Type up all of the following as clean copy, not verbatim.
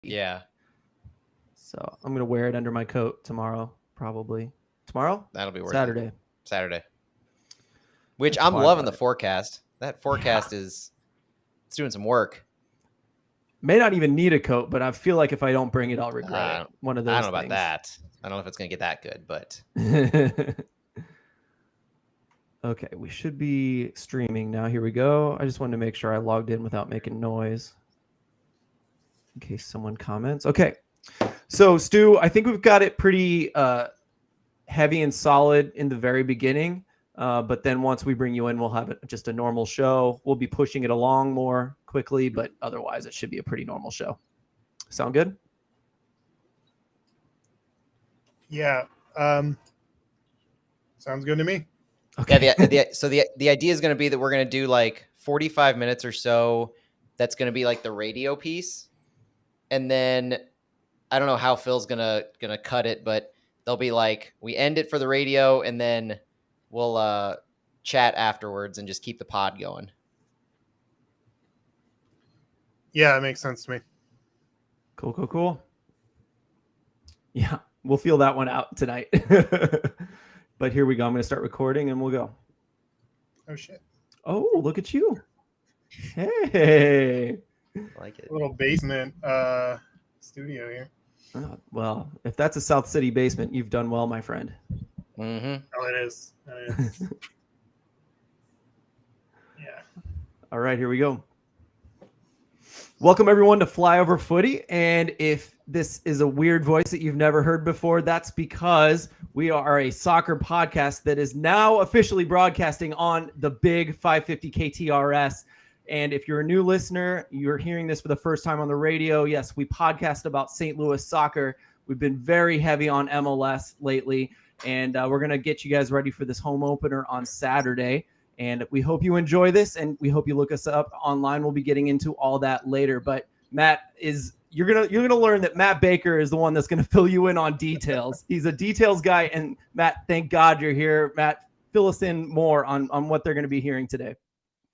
Yeah. So I'm gonna wear it under my coat tomorrow, probably. Tomorrow? That'll be worth Saturday. Saturday. Which At I'm loving the twilight. forecast. That forecast is it's doing some work. May not even need a coat, but I feel like if I don't bring it, I'll regret it. One of those I don't know about things. that. I don't know if it's gonna get that good, but okay, we should be streaming now. Here we go. I just wanted to make sure I logged in without making noise in case someone comments. Okay. So, Stu, I think we've got it pretty heavy and solid in the very beginning. But then once we bring you in, we'll have just a normal show. We'll be pushing it along more quickly, but otherwise it should be a pretty normal show. Sound good? Yeah. Sounds good to me. Okay. Yeah, so the idea is going to be that we're going to do like 45 minutes or so. That's going to be like the radio piece. And then I don't know how Phil's going to cut it, but they'll be like, we end it for the radio and then we'll chat afterwards and just keep the pod going. Yeah, it makes sense to me. Cool. Yeah, we'll feel that one out tonight. But here we go. I'm going to start recording and we'll go. Oh, shit. Oh, look at you. Hey. I like it. A little basement studio here. Oh, well, if that's a South City basement, you've done well, my friend. Mm-hmm. Oh, it is. Yeah. All right, here we go. Welcome, everyone, to Flyover Footy. And if this is a weird voice that you've never heard before, that's because we are a soccer podcast that is now officially broadcasting on the big 550 KTRS. And if you're a new listener, you're hearing this for the first time on the radio, yes, we podcast about St. Louis soccer. We've been very heavy on MLS lately, and we're going to get you guys ready for this home opener on Saturday. And we hope you enjoy this, and we hope you look us up online. We'll be getting into all that later. But Matt you're gonna learn that Matt Baker is the one that's gonna fill you in on details. He's a details guy, and Matt, thank God you're here. Matt, fill us in more on what they're gonna be hearing today.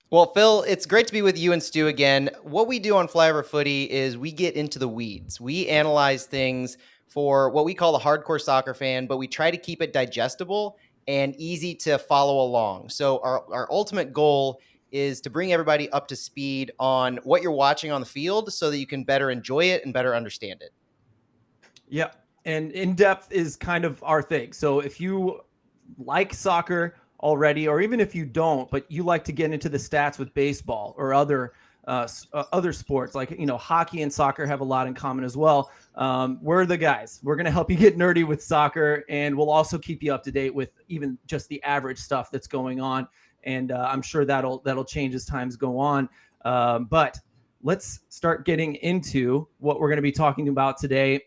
Well, Phil, it's great to be with you and Stu again. What we do on Flyover Footy is we get into the weeds. We analyze things for what we call the hardcore soccer fan, but we try to keep it digestible and easy to follow along. So our ultimate goal is to bring everybody up to speed on what you're watching on the field so that you can better enjoy it and better understand it. Yeah, and in-depth is kind of our thing. So if you like soccer already, or even if you don't, but you like to get into the stats with baseball or other sports, like, hockey and soccer have a lot in common as well. We're the guys. We're going to help you get nerdy with soccer, and we'll also keep you up to date with even just the average stuff that's going on. And I'm sure that'll change as times go on. But let's start getting into what we're going to be talking about today.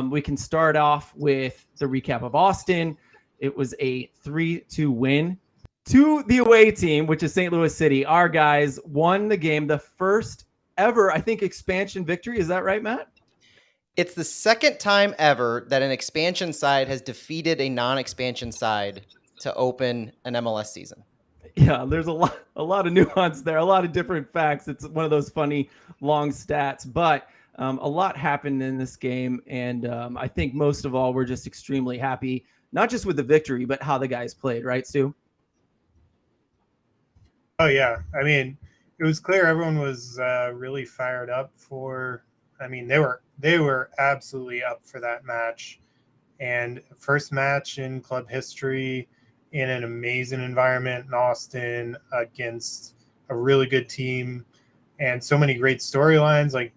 We can start off with the recap of Austin. It was a 3-2 win to the away team, which is St. Louis City. Our guys won the game, the first ever, I think, expansion victory. Is that right, Matt? It's the second time ever that an expansion side has defeated a non-expansion side to open an MLS season. Yeah, there's a lot of nuance there, a lot of different facts. It's one of those funny long stats, but a lot happened in this game, and I think most of all, we're just extremely happy, not just with the victory, but how the guys played, right, Stu? Oh, yeah. I mean, it was clear everyone was really fired up for. I mean, they were absolutely up for that match, and first match in club history in an amazing environment in Austin against a really good team, and so many great storylines, like,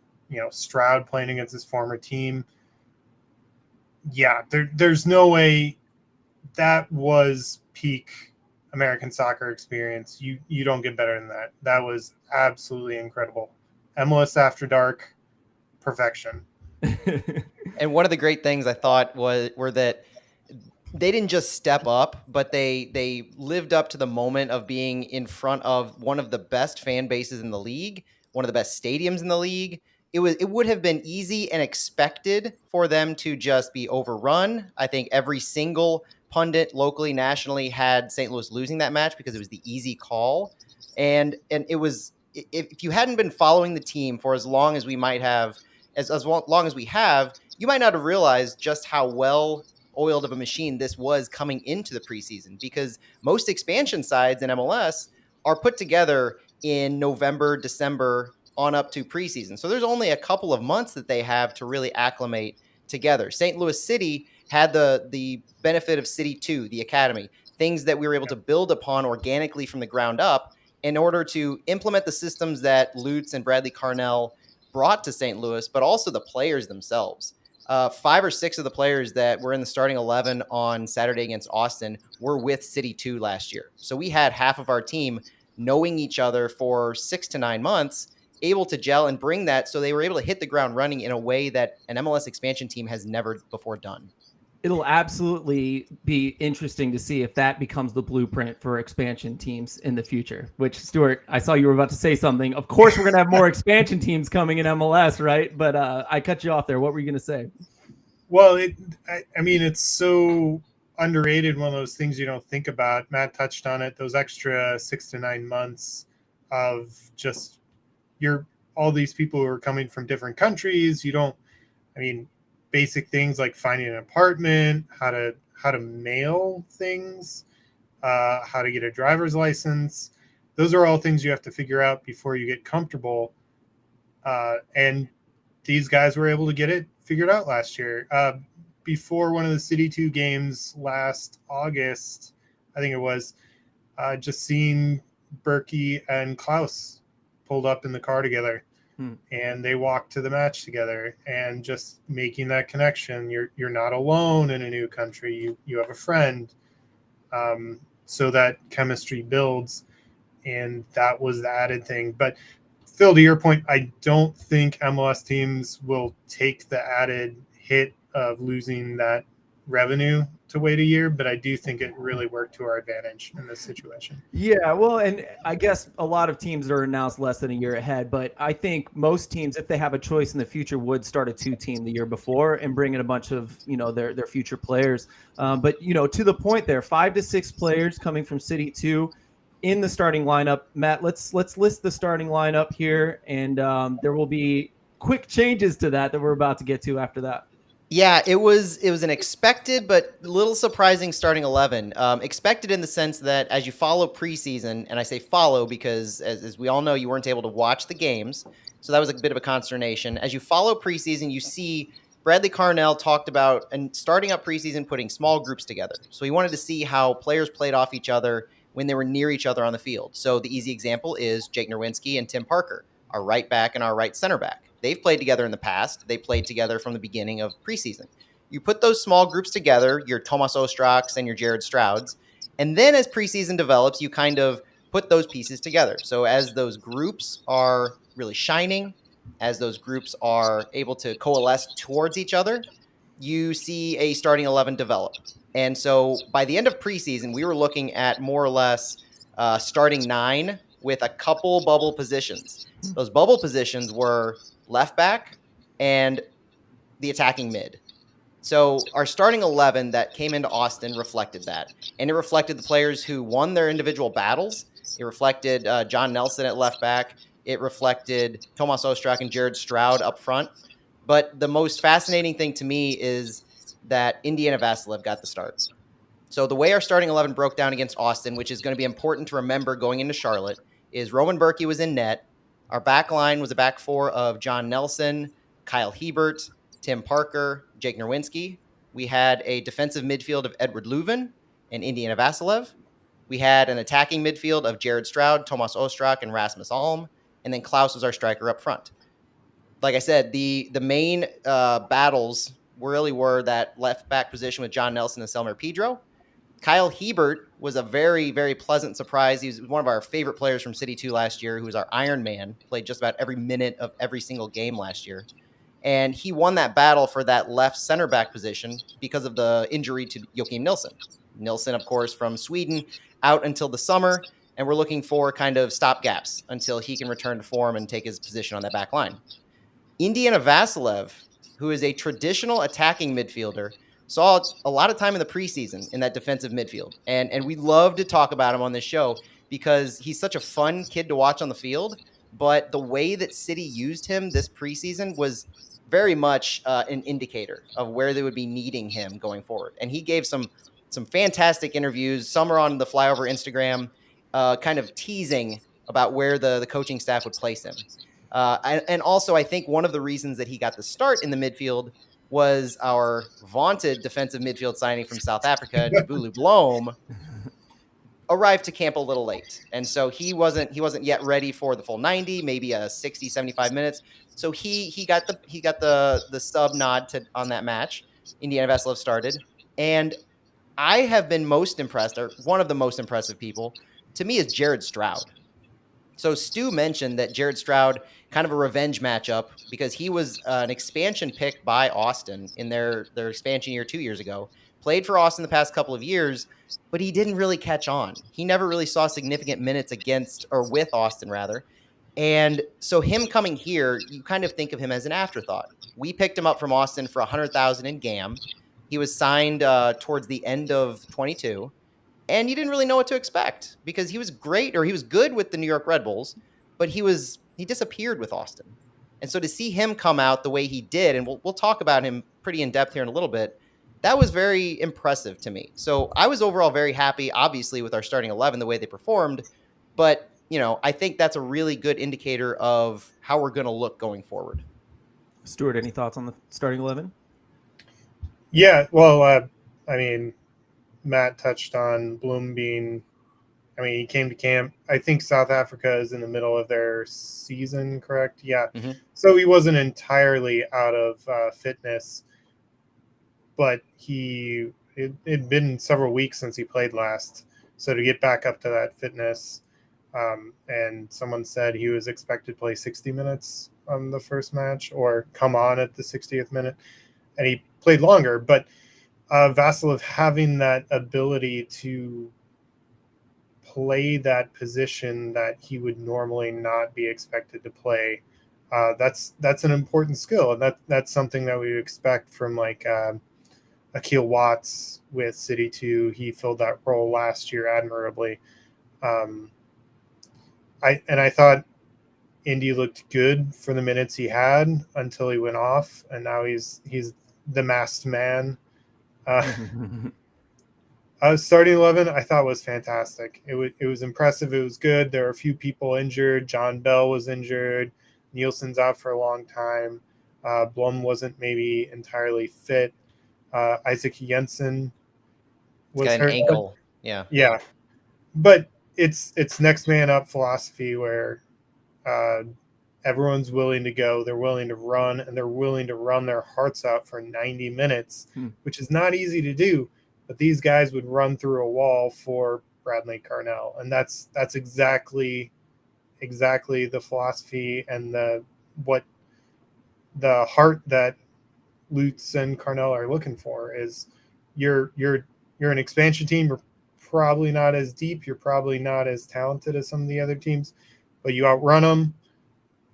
Stroud playing against his former team. Yeah, there's no way that was peak American soccer experience. You don't get better than that. That was absolutely incredible. MLS After Dark, perfection. And one of the great things I thought were that they didn't just step up, but they lived up to the moment of being in front of one of the best fan bases in the league, one of the best stadiums in the league. It would have been easy and expected for them to just be overrun. I think every single pundit locally, nationally had St. Louis losing that match because it was the easy call. And it was, if you hadn't been following the team for as long as we might have, as long as we have, you might not have realized just how well oiled of a machine this was coming into the preseason, because most expansion sides in MLS are put together in November, December on up to preseason. So there's only a couple of months that they have to really acclimate together. St. Louis City had the benefit of City 2, the academy, things that we were able to build upon organically from the ground up in order to implement the systems that Lutz and Bradley Carnell brought to St. Louis, but also the players themselves. 5 or 6 of the players that were in the starting 11 on Saturday against Austin were with City 2 last year. So we had half of our team knowing each other for 6 to 9 months, able to gel and bring that, so they were able to hit the ground running in a way that an MLS expansion team has never before done. It'll absolutely be interesting to see if that becomes the blueprint for expansion teams in the future. Which, Stuart, I saw you were about to say something. Of course, we're going to have more expansion teams coming in MLS, right? But I cut you off there. What were you going to say? Well, I mean, it's so underrated, one of those things you don't think about. Matt touched on it, those extra 6 to 9 months of just all these people who are coming from different countries. Basic things like finding an apartment, how to mail things, how to get a driver's license. Those are all things you have to figure out before you get comfortable. And these guys were able to get it figured out last year. Before one of the City 2 games last August, I think it was, just seeing Berkey and Klaus pulled up in the car together. And they walk to the match together, and just making that connection. You're not alone in a new country. You have a friend. So that chemistry builds, and that was the added thing. But Phil, to your point, I don't think MLS teams will take the added hit of losing that revenue to wait a year, but I do think it really worked to our advantage in this situation. Yeah, well, and I guess a lot of teams are announced less than a year ahead, but I think most teams, if they have a choice in the future, would start a 2-team the year before and bring in a bunch of, their future players. But to the point there, 5 to 6 players coming from City 2 in the starting lineup. Matt, let's list the starting lineup here, and there will be quick changes to that we're about to get to after that. Yeah, it was an expected but little surprising starting 11. Expected in the sense that as you follow preseason, and I say follow because as we all know, you weren't able to watch the games, so that was a bit of a consternation. As you follow preseason, you see Bradley Carnell talked about and starting up preseason putting small groups together. So he wanted to see how players played off each other when they were near each other on the field. So the easy example is Jake Nerwinski and Tim Parker, our right back and our right center back. They've played together in the past. They played together from the beginning of preseason. You put those small groups together, your Tomas Ostraks and your Jared Strouds, and then as preseason develops, you kind of put those pieces together. So as those groups are really shining, as those groups are able to coalesce towards each other, you see a starting 11 develop. And so by the end of preseason, we were looking at more or less starting 9 with a couple bubble positions. Those bubble positions were left back and the attacking mid. So our starting 11 that came into Austin reflected that. And it reflected the players who won their individual battles. It reflected John Nelson at left back. It reflected Tomas Ostrak and Jared Stroud up front. But the most fascinating thing to me is that Indiana Vassilev got the start. So the way our starting 11 broke down against Austin, which is going to be important to remember going into Charlotte, is Roman Berkey was in net. Our back line was a back four of John Nelson, Kyle Hebert, Tim Parker, Jake Nerwinski. We had a defensive midfield of Edward Leuven and Indiana Vassilev. We had an attacking midfield of Jared Stroud, Tomas Ostrak, and Rasmus Alm. And then Klaus was our striker up front. Like I said, the main battles really were that left back position with John Nelson and Selmer Pedro. Kyle Hebert was a very, very pleasant surprise. He was one of our favorite players from City 2 last year, who was our Iron Man, played just about every minute of every single game last year. And he won that battle for that left center back position because of the injury to Joachim Nilsson. Nilsson, of course, from Sweden, out until the summer, and we're looking for kind of stopgaps until he can return to form and take his position on that back line. Indiana Vassilev, who is a traditional attacking midfielder, saw a lot of time in the preseason in that defensive midfield. And we love to talk about him on this show because he's such a fun kid to watch on the field. But the way that City used him this preseason was very much an indicator of where they would be needing him going forward. And he gave some fantastic interviews. Some are on the Flyover Instagram, kind of teasing about where the coaching staff would place him. And also, I think one of the reasons that he got the start in the midfield was our vaunted defensive midfield signing from South Africa, Nabulu Blom, arrived to camp a little late. And so he wasn't yet ready for the full 90, maybe a 60, 75 minutes. So he got the sub nod on that match. Indiana Vasiljev started. And I have been most impressed, or one of the most impressive people to me, is Jared Stroud. So Stu mentioned that Jared Stroud, kind of a revenge matchup, because he was an expansion pick by Austin in their expansion year 2 years ago. Played for Austin the past couple of years, but he didn't really catch on. He never really saw significant minutes against, or with Austin rather. And so him coming here, you kind of think of him as an afterthought. We picked him up from Austin for $100,000 in GAM. He was signed towards the end of 22. And you didn't really know what to expect because he was great, or he was good with the New York Red Bulls, but he disappeared with Austin. And so to see him come out the way he did, and we'll talk about him pretty in depth here in a little bit, that was very impressive to me. So I was overall very happy, obviously, with our starting 11, the way they performed. But, I think that's a really good indicator of how we're going to look going forward. Stuart, any thoughts on the starting 11? Yeah, well, Matt touched on Bloom being, he came to camp. I think South Africa is in the middle of their season, correct? Yeah. Mm-hmm. So he wasn't entirely out of fitness, but it'd been several weeks since he played last. So to get back up to that fitness, and someone said he was expected to play 60 minutes on the first match or come on at the 60th minute, and he played longer, but Vasiljev having that ability to play that position that he would normally not be expected to play, that's an important skill, and that's something that we expect from like Akil Watts with City 2. He filled that role last year admirably. I thought Indy looked good for the minutes he had until he went off, and now he's the masked man. Starting 11, I thought was fantastic. It was impressive. It was good. There were a few people injured. John Bell was injured. Nielsen's out for a long time. Blom wasn't maybe entirely fit. Isaac Jensen was got an hurt. ankle. Yeah. But it's next man up philosophy where everyone's willing to go. They're willing to run, and they're willing to run their hearts out for 90 minutes, which is not easy to do. But these guys would run through a wall for Bradley Carnell, and that's exactly the philosophy and the heart that Lutz and Carnell are looking for. Is you're an expansion team. You're probably not as deep. You're probably not as talented as some of the other teams, but you outrun them.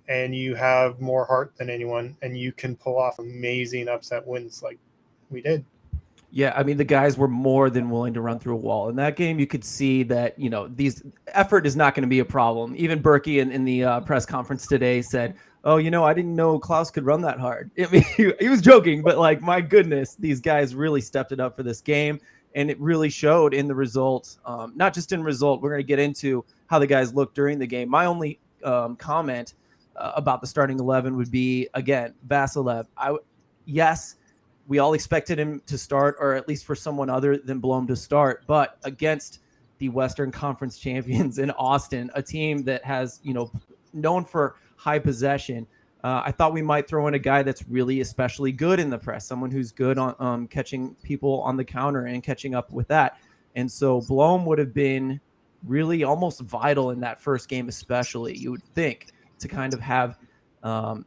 And you have more heart than anyone, and you can pull off amazing upset wins like we did. Yeah, the guys were more than willing to run through a wall. In that game, you could see that, these effort is not going to be a problem. Even Berkey in the press conference today said, oh, I didn't know Klaus could run that hard. He was joking, but like, my goodness, these guys really stepped it up for this game. And it really showed in the results, not just in result. We're going to get into how the guys looked during the game. My only comment about the starting 11 would be, again, Vasiljev. Yes, we all expected him to start, or at least for someone other than Blom to start, but against the Western Conference champions in Austin, a team that has, known for high possession, I thought we might throw in a guy that's really especially good in the press, someone who's good on catching people on the counter and catching up with that. And so Blom would have been really almost vital in that first game, especially, you would think, to kind of have a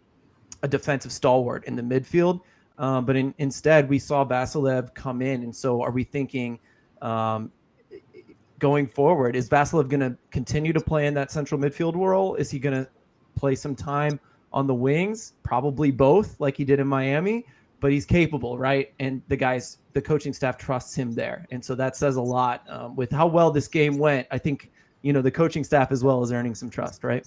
defensive stalwart in the midfield. But instead, we saw Vasiljev come in. And so are we thinking going forward, is Vasiljev going to continue to play in that central midfield role? Is he going to play some time on the wings? Probably both, like he did in Miami. But he's capable, right? And the coaching staff trusts him there. And so that says a lot with how well this game went. I think, the coaching staff as well is earning some trust, right?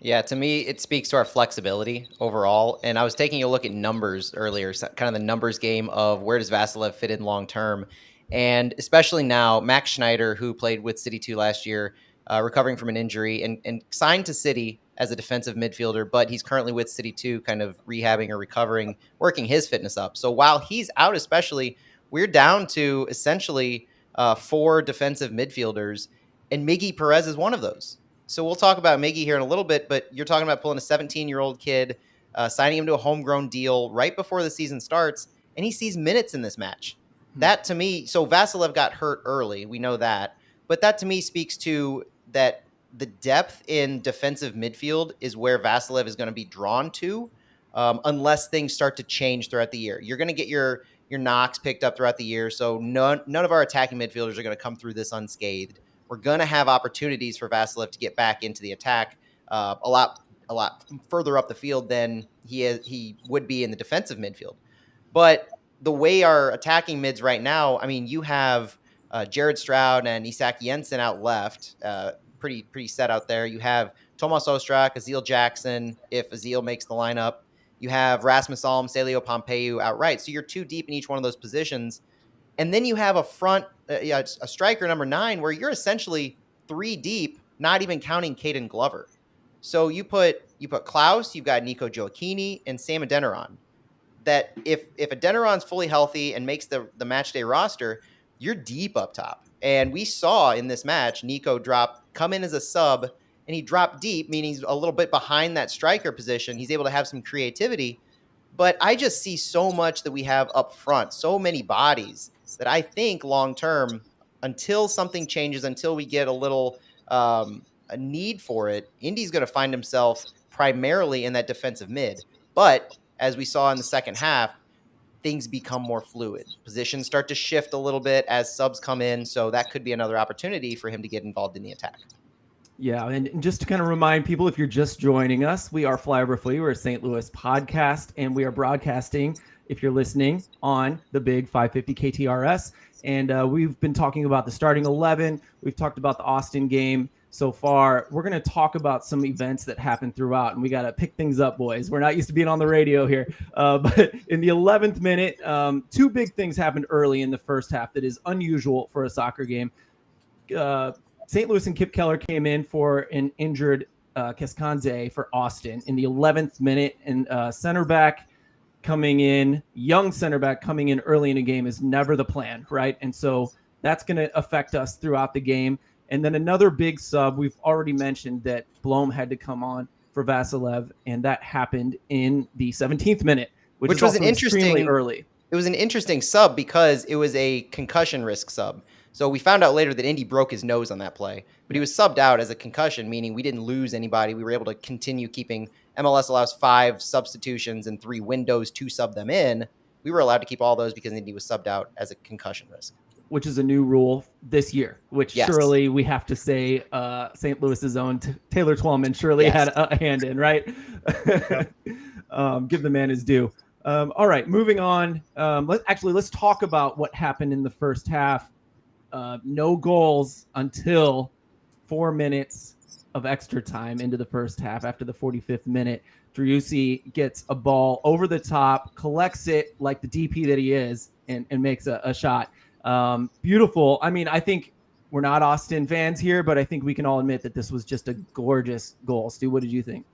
Yeah, to me, it speaks to our flexibility overall. And I was taking a look at numbers earlier, kind of the numbers game of where does Vasilev fit in long term. And especially now, Max Schneider, who played with City 2 last year, recovering from an injury and signed to City as a defensive midfielder, but he's currently with City 2, kind of rehabbing or recovering, working his fitness up. So while he's out, especially, we're down to essentially 4 defensive midfielders, and Miggy Perez is one of those. So we'll talk about Miggy here in a little bit, but you're talking about pulling a 17-year-old kid, signing him to a homegrown deal right before the season starts, and he sees minutes in this match. That to me, so Vasilev got hurt early. We know that. But that to me speaks to that the depth in defensive midfield is where Vasilev is going to be drawn to, unless things start to change throughout the year. You're going to get your knocks picked up throughout the year, so none of our attacking midfielders are going to come through this unscathed. We're going to have opportunities for Vasilev to get back into the attack a lot further up the field than he would be in the defensive midfield. But the way our attacking mids right now, I mean, you have Jared Stroud and Isak Jensen out left, pretty set out there. You have Tomas Ostrak, Azil Jackson, if Azil makes the lineup. You have Rasmus Alm, Celio Pompeu out right. So you're 2 deep in each one of those positions. And then you have a front, a striker number 9, where you're essentially 3 deep, not even counting Caden Glover. So you put Klaus, you've got Nico Gioacchini, and Sam Adeniran. That if Adeniran's fully healthy and makes the match day roster, you're deep up top. And we saw in this match Nico come in as a sub, and he dropped deep, meaning he's a little bit behind that striker position. He's able to have some creativity. But I just see so much that we have up front, so many bodies, that I think long term, until something changes, until we get a little a need for it, Indy's going to find himself primarily in that defensive mid. But as we saw in the second half, things become more fluid. Positions start to shift a little bit as subs come in, so that could be another opportunity for him to get involved in the attack. Yeah, and just to kind of remind people, if you're just joining us, we are Flyover Footy. We're a St. Louis podcast, and we are broadcasting, if you're listening, on the big 550 KTRS. And we've been talking about the starting 11. We've talked about the Austin game so far. We're going to talk about some events that happened throughout, and we got to pick things up, boys. We're not used to being on the radio here. But in the 11th minute, 2 big things happened early in the first half that is unusual for a soccer game. St. Louis and Kip Keller came in for an injured Keskanze for Austin in the 11th minute, and center back coming in, young center back coming in early in a game is never the plan, right? And so that's going to affect us throughout the game. And then another big sub, we've already mentioned that Blom had to come on for Vasilev, and that happened in the 17th minute, which was an extremely early. It was an interesting sub because it was a concussion risk sub. So we found out later that Indy broke his nose on that play, but he was subbed out as a concussion, meaning we didn't lose anybody. We were able to continue keeping. MLS allows 5 substitutions and 3 windows to sub them in. We were allowed to keep all those because Indy was subbed out as a concussion risk. Which is a new rule this year, which surely we have to say St. Louis's own Taylor Twellman surely had a hand in, right? Give the man his due. All right, moving on. Let's talk about what happened in the first half. No goals until 4 minutes of extra time into the first half. After the 45th minute, Driussi gets a ball over the top, collects it like the DP that he is, and makes a shot. Beautiful. I mean, I think we're not Austin fans here, but I think we can all admit that this was just a gorgeous goal. Stu, what did you think?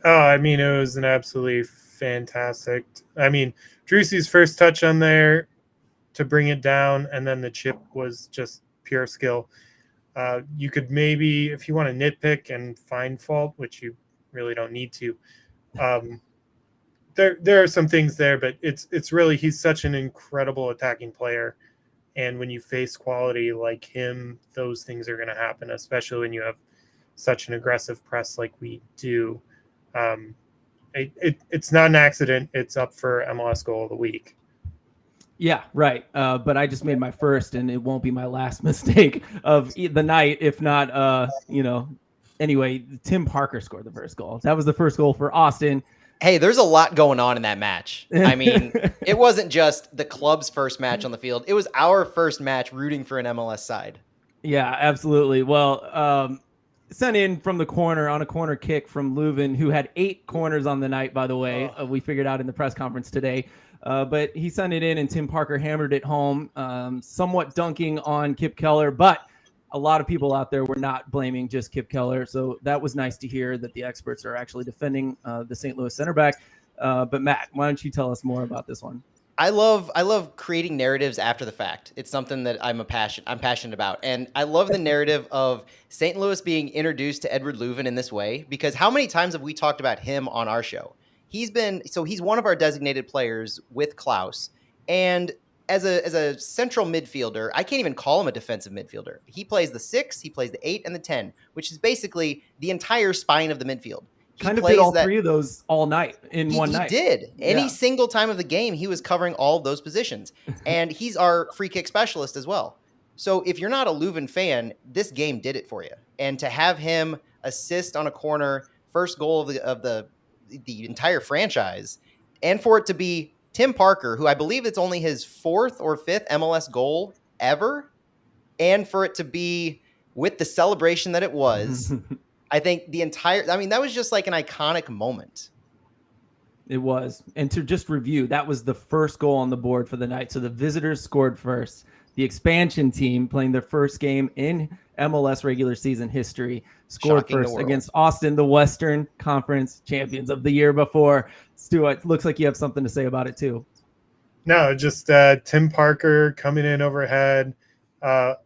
Oh, I mean, it was an absolutely fantastic. I mean, Driussi's first touch on there to bring it down, and then the chip was just pure skill. You could maybe, if you want to nitpick and find fault, which you really don't need to, there are some things there, but it's really, he's such an incredible attacking player, and when you face quality like him, those things are going to happen, especially when you have such an aggressive press like we do. It's not an accident. It's up for MLS goal of the week. Yeah, right. But I just made my first, and it won't be my last mistake of the night, if not, Anyway, Tim Parker scored the first goal. That was the first goal for Austin. Hey, there's a lot going on in that match. I mean, it wasn't just the club's first match on the field. It was our first match rooting for an MLS side. Yeah, absolutely. Well, sent in from the corner on a corner kick from Leuven, who had 8 corners on the night, by the way. We figured out in the press conference today. But he sent it in, and Tim Parker hammered it home, somewhat dunking on Kip Keller. But a lot of people out there were not blaming just Kip Keller. So that was nice to hear that the experts are actually defending the St. Louis center back. But Matt, why don't you tell us more about this one? I love creating narratives after the fact. It's something that I'm passionate about. And I love the narrative of St. Louis being introduced to Edward Leuven in this way, because how many times have we talked about him on our show? He's one of our designated players with Klaus. And as a central midfielder, I can't even call him a defensive midfielder. He plays the 6, he plays the 8 and the 10, which is basically the entire spine of the midfield. Kind of did all 3 of those all night in one night. He did. Any single time of the game, he was covering all of those positions. And he's our free kick specialist as well. So if you're not a Leuven fan, this game did it for you. And to have him assist on a corner, first goal of the entire franchise, and for it to be Tim Parker, who I believe it's only his 4th or 5th MLS goal ever, and for it to be with the celebration that it was, I think that was just like an iconic moment. It was. And to just review, that was the first goal on the board for the night. So the visitors scored first. The expansion team, playing their first game in MLS regular season history, scored first against Austin, the Western Conference champions of the year before. Stu, it looks like you have something to say about it too. No, just Tim Parker coming in overhead,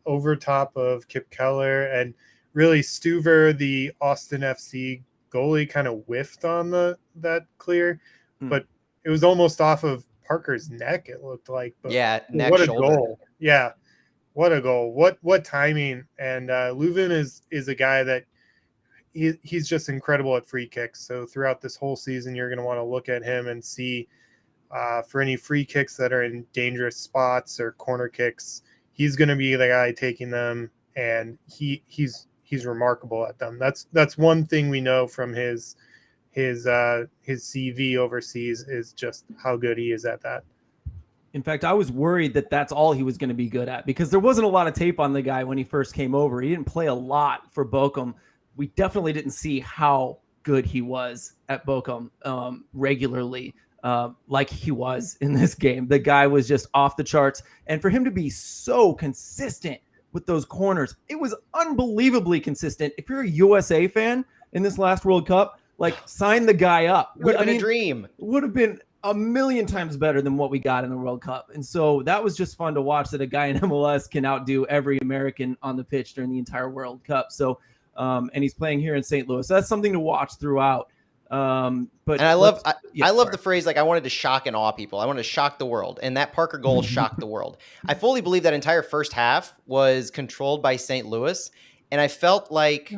over top of Kip Keller, and really Stuver, the Austin FC goalie, kind of whiffed on that clear, but it was almost off of Parker's neck, it looked like. But neck, what a shoulder. Goal. Yeah, what a goal. What timing. And Leuven is a guy that he's just incredible at free kicks. So throughout this whole season, you're going to want to look at him and see for any free kicks that are in dangerous spots or corner kicks, he's going to be the guy taking them, and he's remarkable at them. That's one thing we know from his CV overseas, is just how good he is at that. In fact, I was worried that that's all he was going to be good at, because there wasn't a lot of tape on the guy when he first came over. He didn't play a lot for Bochum. We definitely didn't see how good he was at Bochum regularly, like he was in this game. The guy was just off the charts. And for him to be so consistent with those corners, it was unbelievably consistent. If you're a USA fan in this last World Cup, like, sign the guy up. Would have been a dream. Would have been a million times better than what we got in the World Cup. And so that was just fun to watch, that a guy in MLS can outdo every American on the pitch during the entire World Cup. So, and he's playing here in St. Louis. So that's something to watch throughout. But I love the phrase, like, I wanted to shock and awe people. I wanted to shock the world. And that Parker goal shocked the world. I fully believe that entire first half was controlled by St. Louis. And I felt like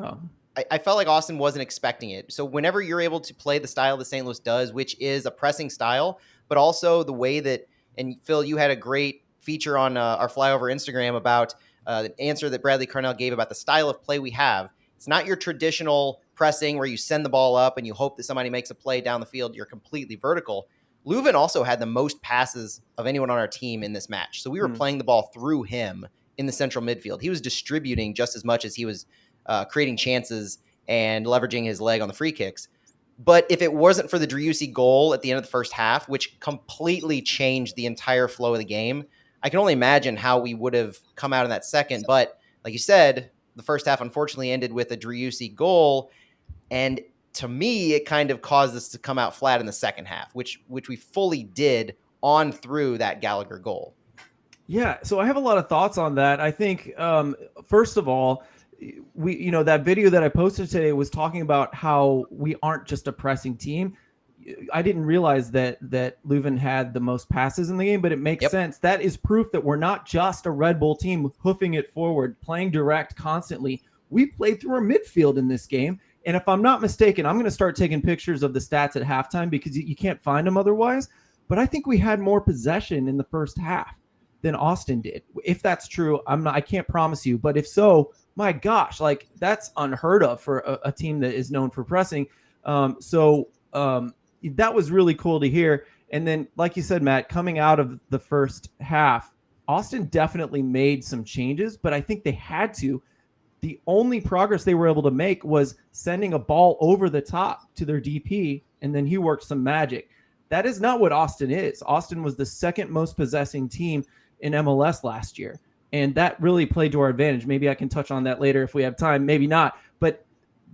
I felt like Austin wasn't expecting it. So whenever you're able to play the style that St. Louis does, which is a pressing style, but also the way that, and Phil, you had a great feature on our Flyover Instagram about the answer that Bradley Carnell gave about the style of play we have. It's not your traditional pressing where you send the ball up and you hope that somebody makes a play down the field. You're completely vertical. Leuven also had the most passes of anyone on our team in this match. So we were playing the ball through him in the central midfield. He was distributing just as much as he was creating chances and leveraging his leg on the free kicks. But if it wasn't for the Driussi goal at the end of the first half, which completely changed the entire flow of the game, I can only imagine how we would have come out in that second. But like you said, the first half unfortunately ended with a Driussi goal. And to me, it kind of caused us to come out flat in the second half, which we fully did on through that Gallagher goal. Yeah, so I have a lot of thoughts on that. I think, first of all, that video that I posted today was talking about how we aren't just a pressing team. I didn't realize that Leuven had the most passes in the game, but it makes sense. That is proof that we're not just a Red Bull team hoofing it forward, playing direct constantly. We played through our midfield in this game. And if I'm not mistaken, I'm going to start taking pictures of the stats at halftime, because you can't find them otherwise. But I think we had more possession in the first half than Austin did. If that's true, I can't promise you. But if so, my gosh, like, that's unheard of for a team that is known for pressing. That was really cool to hear. And then, like you said, Matt, coming out of the first half, Austin definitely made some changes, but I think they had to. The only progress they were able to make was sending a ball over the top to their DP, and then he worked some magic. That is not what Austin is. Austin was the second most possessing team in MLS last year, and that really played to our advantage. Maybe I can touch on that later if we have time, maybe not. But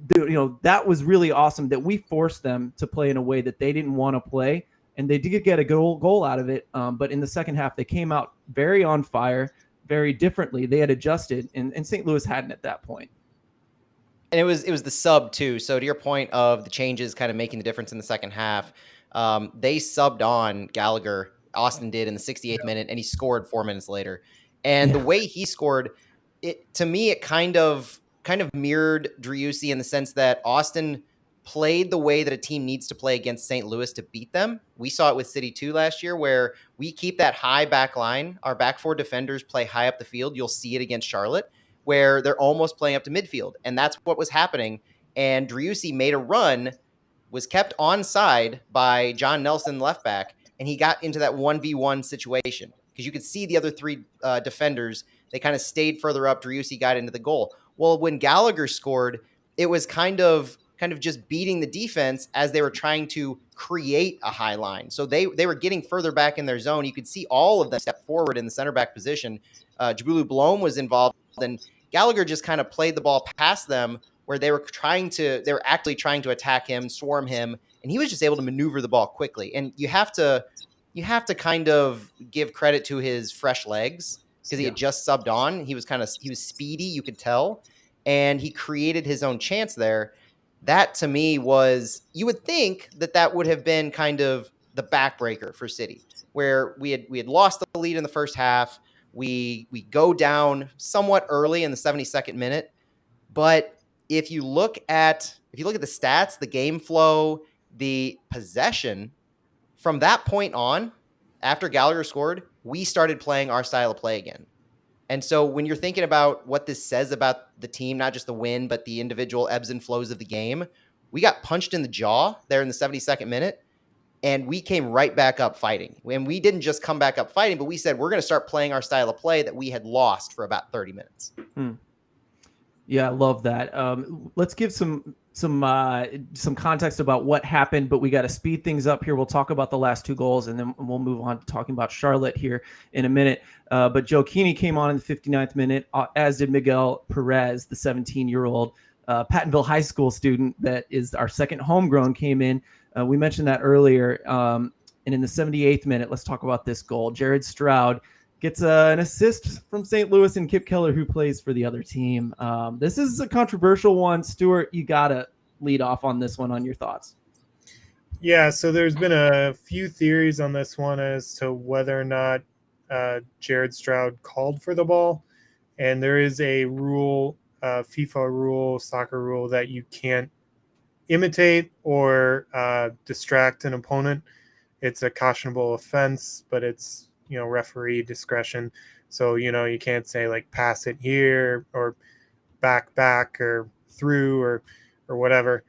that was really awesome that we forced them to play in a way that they didn't want to play, and they did get a goal out of it. But in the second half, they came out very on fire, very differently. They had adjusted, and St. Louis hadn't at that point. And it was the sub too. So to your point of the changes kind of making the difference in the second half, they subbed on Gallagher. Austin did in the 68th minute, and he scored 4 minutes later. And the way he scored, it to me, it kind of mirrored Driussi in the sense that Austin played the way that a team needs to play against St. Louis to beat them. We saw it with City 2 last year, where we keep that high back line. Our back four defenders play high up the field. You'll see it against Charlotte, where they're almost playing up to midfield. And that's what was happening. And Driussi made a run, was kept onside by John Nelson, left back, and he got into that 1v1 situation. Because you could see the other three defenders, they kind of stayed further up. Driussi got into the goal. Well, when Gallagher scored, it was kind of just beating the defense as they were trying to create a high line. So they were getting further back in their zone. You could see all of them step forward in the center back position. Jabulu Blom was involved, and Gallagher just kind of played the ball past them, where they were actually trying to attack him, swarm him, and he was just able to maneuver the ball quickly. And you have to kind of give credit to his fresh legs, because he had just subbed on. He was speedy, you could tell, and he created his own chance there. That to me was, you would think that would have been kind of the backbreaker for City, where we had lost the lead in the first half. We go down somewhat early in the 72nd minute, but if you look at the stats, the game flow, the possession, from that point on, after Gallagher scored, we started playing our style of play again. And so when you're thinking about what this says about the team, not just the win, but the individual ebbs and flows of the game, we got punched in the jaw there in the 72nd minute, and we came right back up fighting. And we didn't just come back up fighting, but we said we're going to start playing our style of play that we had lost for about 30 minutes. Yeah, I love that. Let's give some context about what happened, but we got to speed things up here. We'll talk about the last two goals, and then we'll move on to talking about Charlotte here in a minute. But Joe Keeney came on in the 59th minute, as did Miguel Perez, the 17-year-old Pattonville High School student that is our second homegrown, came in. We mentioned that earlier. And in the 78th minute, let's talk about this goal. Jared Stroud gets an assist from St. Louis and Kip Keller, who plays for the other team. This is a controversial one. Stuart, you got to lead off on this one on your thoughts. Yeah, so there's been a few theories on this one as to whether or not Jared Stroud called for the ball. And there is a rule, FIFA rule, soccer rule, that you can't imitate or distract an opponent. It's a cautionable offense, but it's referee discretion. So, you can't say like pass it here or back or through or whatever.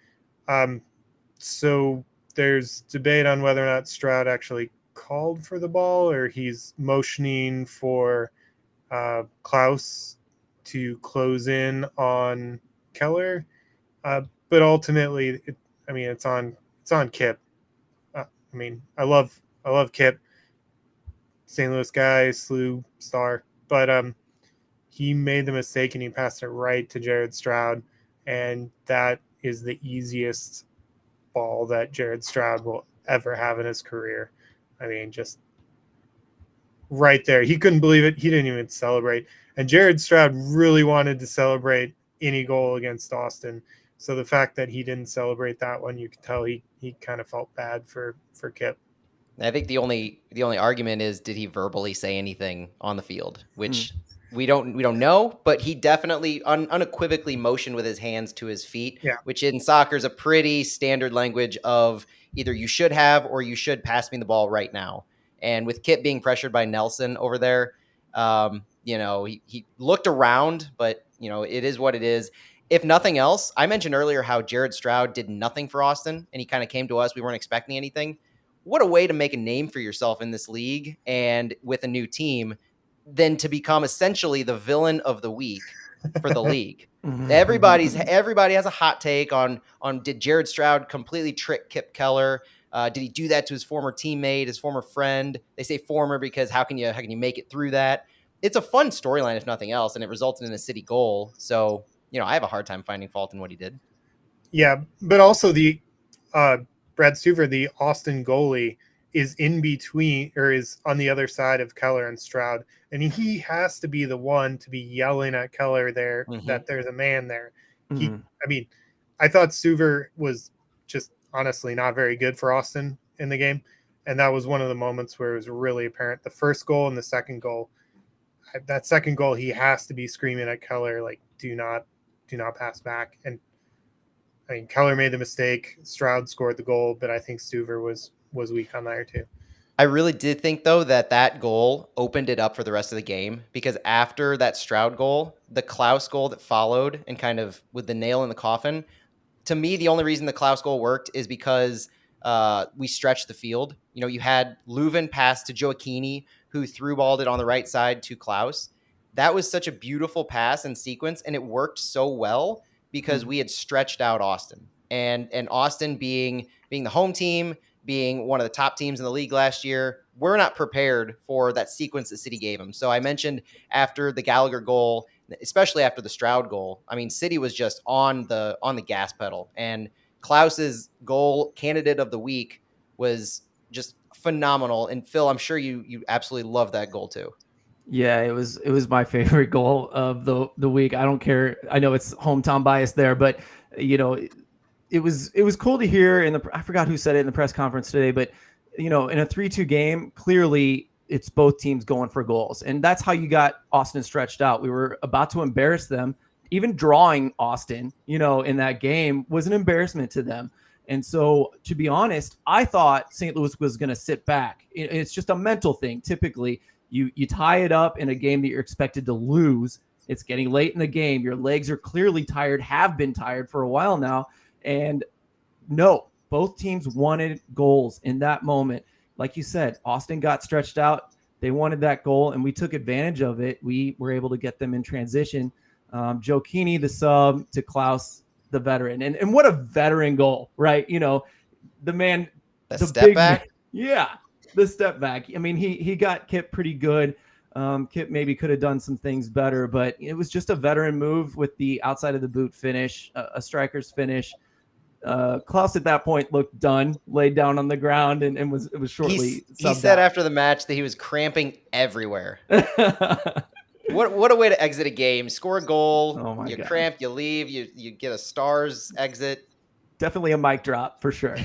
So there's debate on whether or not Stroud actually called for the ball, or he's motioning for Klaus to close in on Keller. But ultimately, it's on Kip. I love Kip. St. Louis guy, SLU star, but he made the mistake and he passed it right to Jared Stroud, and that is the easiest ball that Jared Stroud will ever have in his career. Just right there. He couldn't believe it. He didn't even celebrate. And Jared Stroud really wanted to celebrate any goal against Austin. So the fact that he didn't celebrate that one, you can tell he kind of felt bad for Kip. I think the only argument is, did he verbally say anything on the field, which we don't know, but he definitely unequivocally motioned with his hands to his feet, which in soccer is a pretty standard language of either you should have or you should pass me the ball right now. And with Kip being pressured by Nelson over there, he looked around, but it is what it is. If nothing else, I mentioned earlier how Jared Stroud did nothing for Austin, and he kind of came to us. We weren't expecting anything. What a way to make a name for yourself in this league and with a new team than to become essentially the villain of the week for the league. Mhm. Everybody has a hot take on did Jared Stroud completely trick Kip Keller? Did he do that to his former teammate, his former friend? They say former because how can you make it through that? It's a fun storyline if nothing else, and it resulted in a city goal. So I have a hard time finding fault in what he did. Yeah, but also the Brad Stuver, the Austin goalie, is in between or is on the other side of Keller and Stroud, and he has to be the one to be yelling at Keller there that there's a man there. I mean, I thought Stuver was just honestly not very good for Austin in the game, and that was one of the moments where it was really apparent. The first goal and the second goal, that second goal, he has to be screaming at Keller like, do not pass back. And I mean, Keller made the mistake. Stroud scored the goal, but I think Stuver was weak on there too. I really did think, though, that goal opened it up for the rest of the game, because after that Stroud goal, the Klaus goal that followed and kind of with the nail in the coffin, to me, the only reason the Klaus goal worked is because we stretched the field. You had Leuven pass to Gioacchini, who threw balled it on the right side to Klaus. That was such a beautiful pass and sequence, and it worked so well because we had stretched out Austin. And Austin being the home team, being one of the top teams in the league last year, we're not prepared for that sequence that City gave them. So I mentioned after the Gallagher goal, especially after the Stroud goal, I mean, City was just on the gas pedal, and Klaus's goal, candidate of the week, was just phenomenal. And Phil, I'm sure you absolutely love that goal too. Yeah, it was my favorite goal of the week. I don't care. I know it's hometown bias there, but it was cool to hear I forgot who said it in the press conference today, but in a 3-2 game, clearly it's both teams going for goals. And that's how you got Austin stretched out. We were about to embarrass them. Even drawing Austin, in that game was an embarrassment to them. And so, to be honest, I thought St. Louis was going to sit back. It's just a mental thing. Typically, you tie it up in a game that you're expected to lose. It's getting late in the game. Your legs are clearly tired, have been tired for a while now. And no, both teams wanted goals in that moment. Like you said, Austin got stretched out. They wanted that goal, and we took advantage of it. We were able to get them in transition. Gioacchini, the sub, to Klaus, the veteran. And what a veteran goal, right? The man, the step back. Man, yeah, the step back. I mean, he got Kip pretty good. Kip maybe could have done some things better, but it was just a veteran move with the outside of the boot finish, a striker's finish. Klaus at that point looked done, laid down on the ground, and was shortly. He said after the match that he was cramping everywhere. What a way to exit a game! Score a goal, you cramp, you leave, you get a Stars exit. Definitely a mic drop for sure.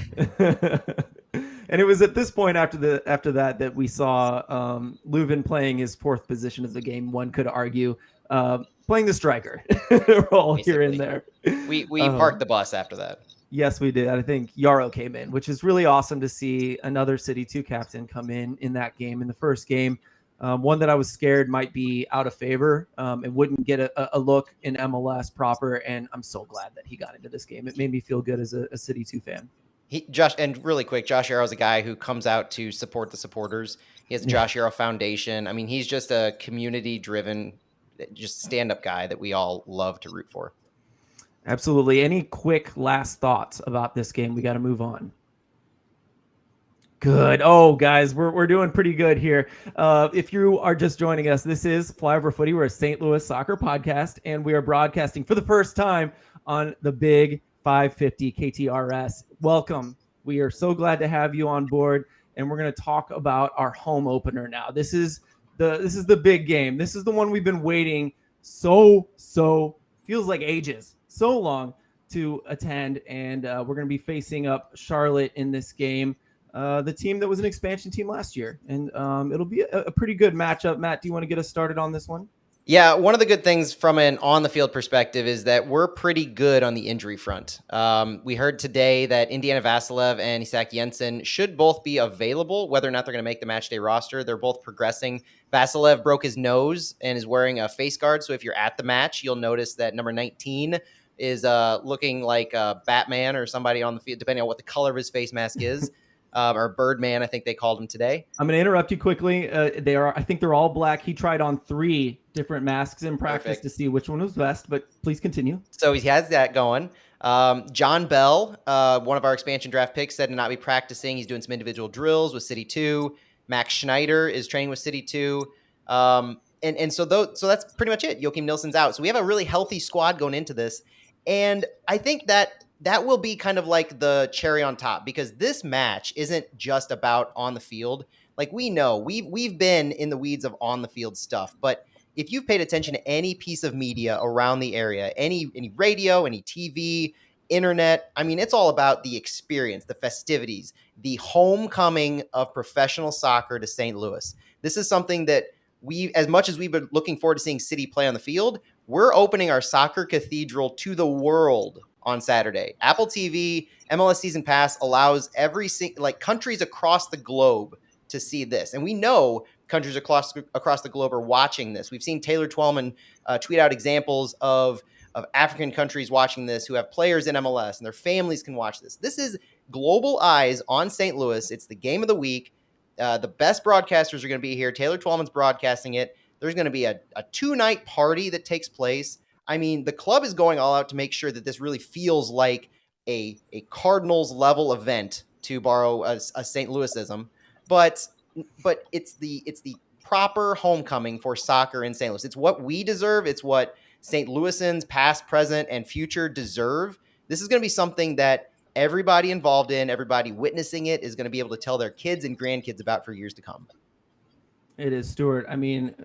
And it was at this point after that we saw Leuven playing his fourth position of the game. One could argue playing the striker role here and there. We parked the bus after that. Yes, we did. I think Yarrow came in, which is really awesome to see another City 2 captain come in that game. In the first game, one that I was scared might be out of favor and wouldn't get a look in MLS proper. And I'm so glad that he got into this game. It made me feel good as a City 2 fan. And really quick, Josh Yarrow is a guy who comes out to support the supporters. He has the Josh Yarrow Foundation. I mean, he's just a community-driven, just stand-up guy that we all love to root for. Absolutely. Any quick last thoughts about this game? We got to move on. Good. Oh, guys, we're doing pretty good here. If you are just joining us, this is Flyover Footy. We're a St. Louis soccer podcast, and we are broadcasting for the first time on the big 550 KTRS. Welcome. We are so glad to have you on board, and we're going to talk about our home opener now. This is the big game. This is the one we've been waiting so feels like ages, so long to attend, and we're going to be facing up Charlotte in this game, the team that was an expansion team last year, and it'll be a pretty good matchup. Matt, do you want to get us started on this one? Yeah, one of the good things from an on-the-field perspective is that we're pretty good on the injury front. We heard today that Indiana Vasilev and Isak Jensen should both be available. Whether or not they're going to make the matchday roster, they're both progressing. Vasilev broke his nose and is wearing a face guard, so if you're at the match, you'll notice that number 19 is looking like Batman or somebody on the field, depending on what the color of his face mask is. or Birdman, I think they called him today. I'm going to interrupt you quickly. I think they're all black. He tried on 3 different masks in practice to see which one was best, but please continue. So he has that going. John Bell, one of our expansion draft picks, said to not be practicing. He's doing some individual drills with City 2. Max Schneider is training with City 2. So that's pretty much it. Joachim Nilsson's out. So we have a really healthy squad going into this. And I think that will be kind of like the cherry on top, because this match isn't just about on the field. Like, we know we've been in the weeds of on the field stuff, but if you've paid attention to any piece of media around the area, any radio, any TV, internet, I mean, it's all about the experience, the festivities, the homecoming of professional soccer to St. Louis. This is something that as much as we've been looking forward to seeing City play on the field, we're opening our soccer cathedral to the world on Saturday. Apple TV, MLS Season Pass allows countries across the globe to see this. And we know countries across the globe are watching this. We've seen Taylor Twellman tweet out examples of African countries watching this who have players in MLS, and their families can watch this. This is global eyes on St. Louis. It's the game of the week. The best broadcasters are going to be here. Taylor Twellman's broadcasting it. There's going to be a 2-night party that takes place. I mean, the club is going all out to make sure that this really feels like a Cardinals level event, to borrow a St. Louisism. But it's the proper homecoming for soccer in St. Louis. It's what we deserve. It's what St. Louisans, past, present, and future, deserve. This is going to be something that everybody involved in, everybody witnessing it, is going to be able to tell their kids and grandkids about for years to come. It is, Stuart. I mean,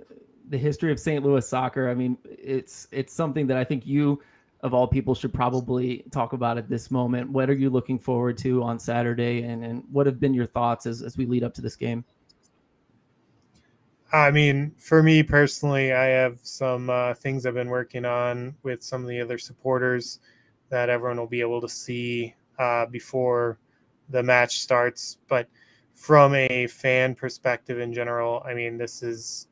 the history of St. Louis soccer, I mean, it's something that I think you, of all people, should probably talk about at this moment. What are you looking forward to on Saturday, and what have been your thoughts as we lead up to this game? I mean, for me personally, I have some things I've been working on with some of the other supporters that everyone will be able to see before the match starts. But from a fan perspective in general, I mean, this is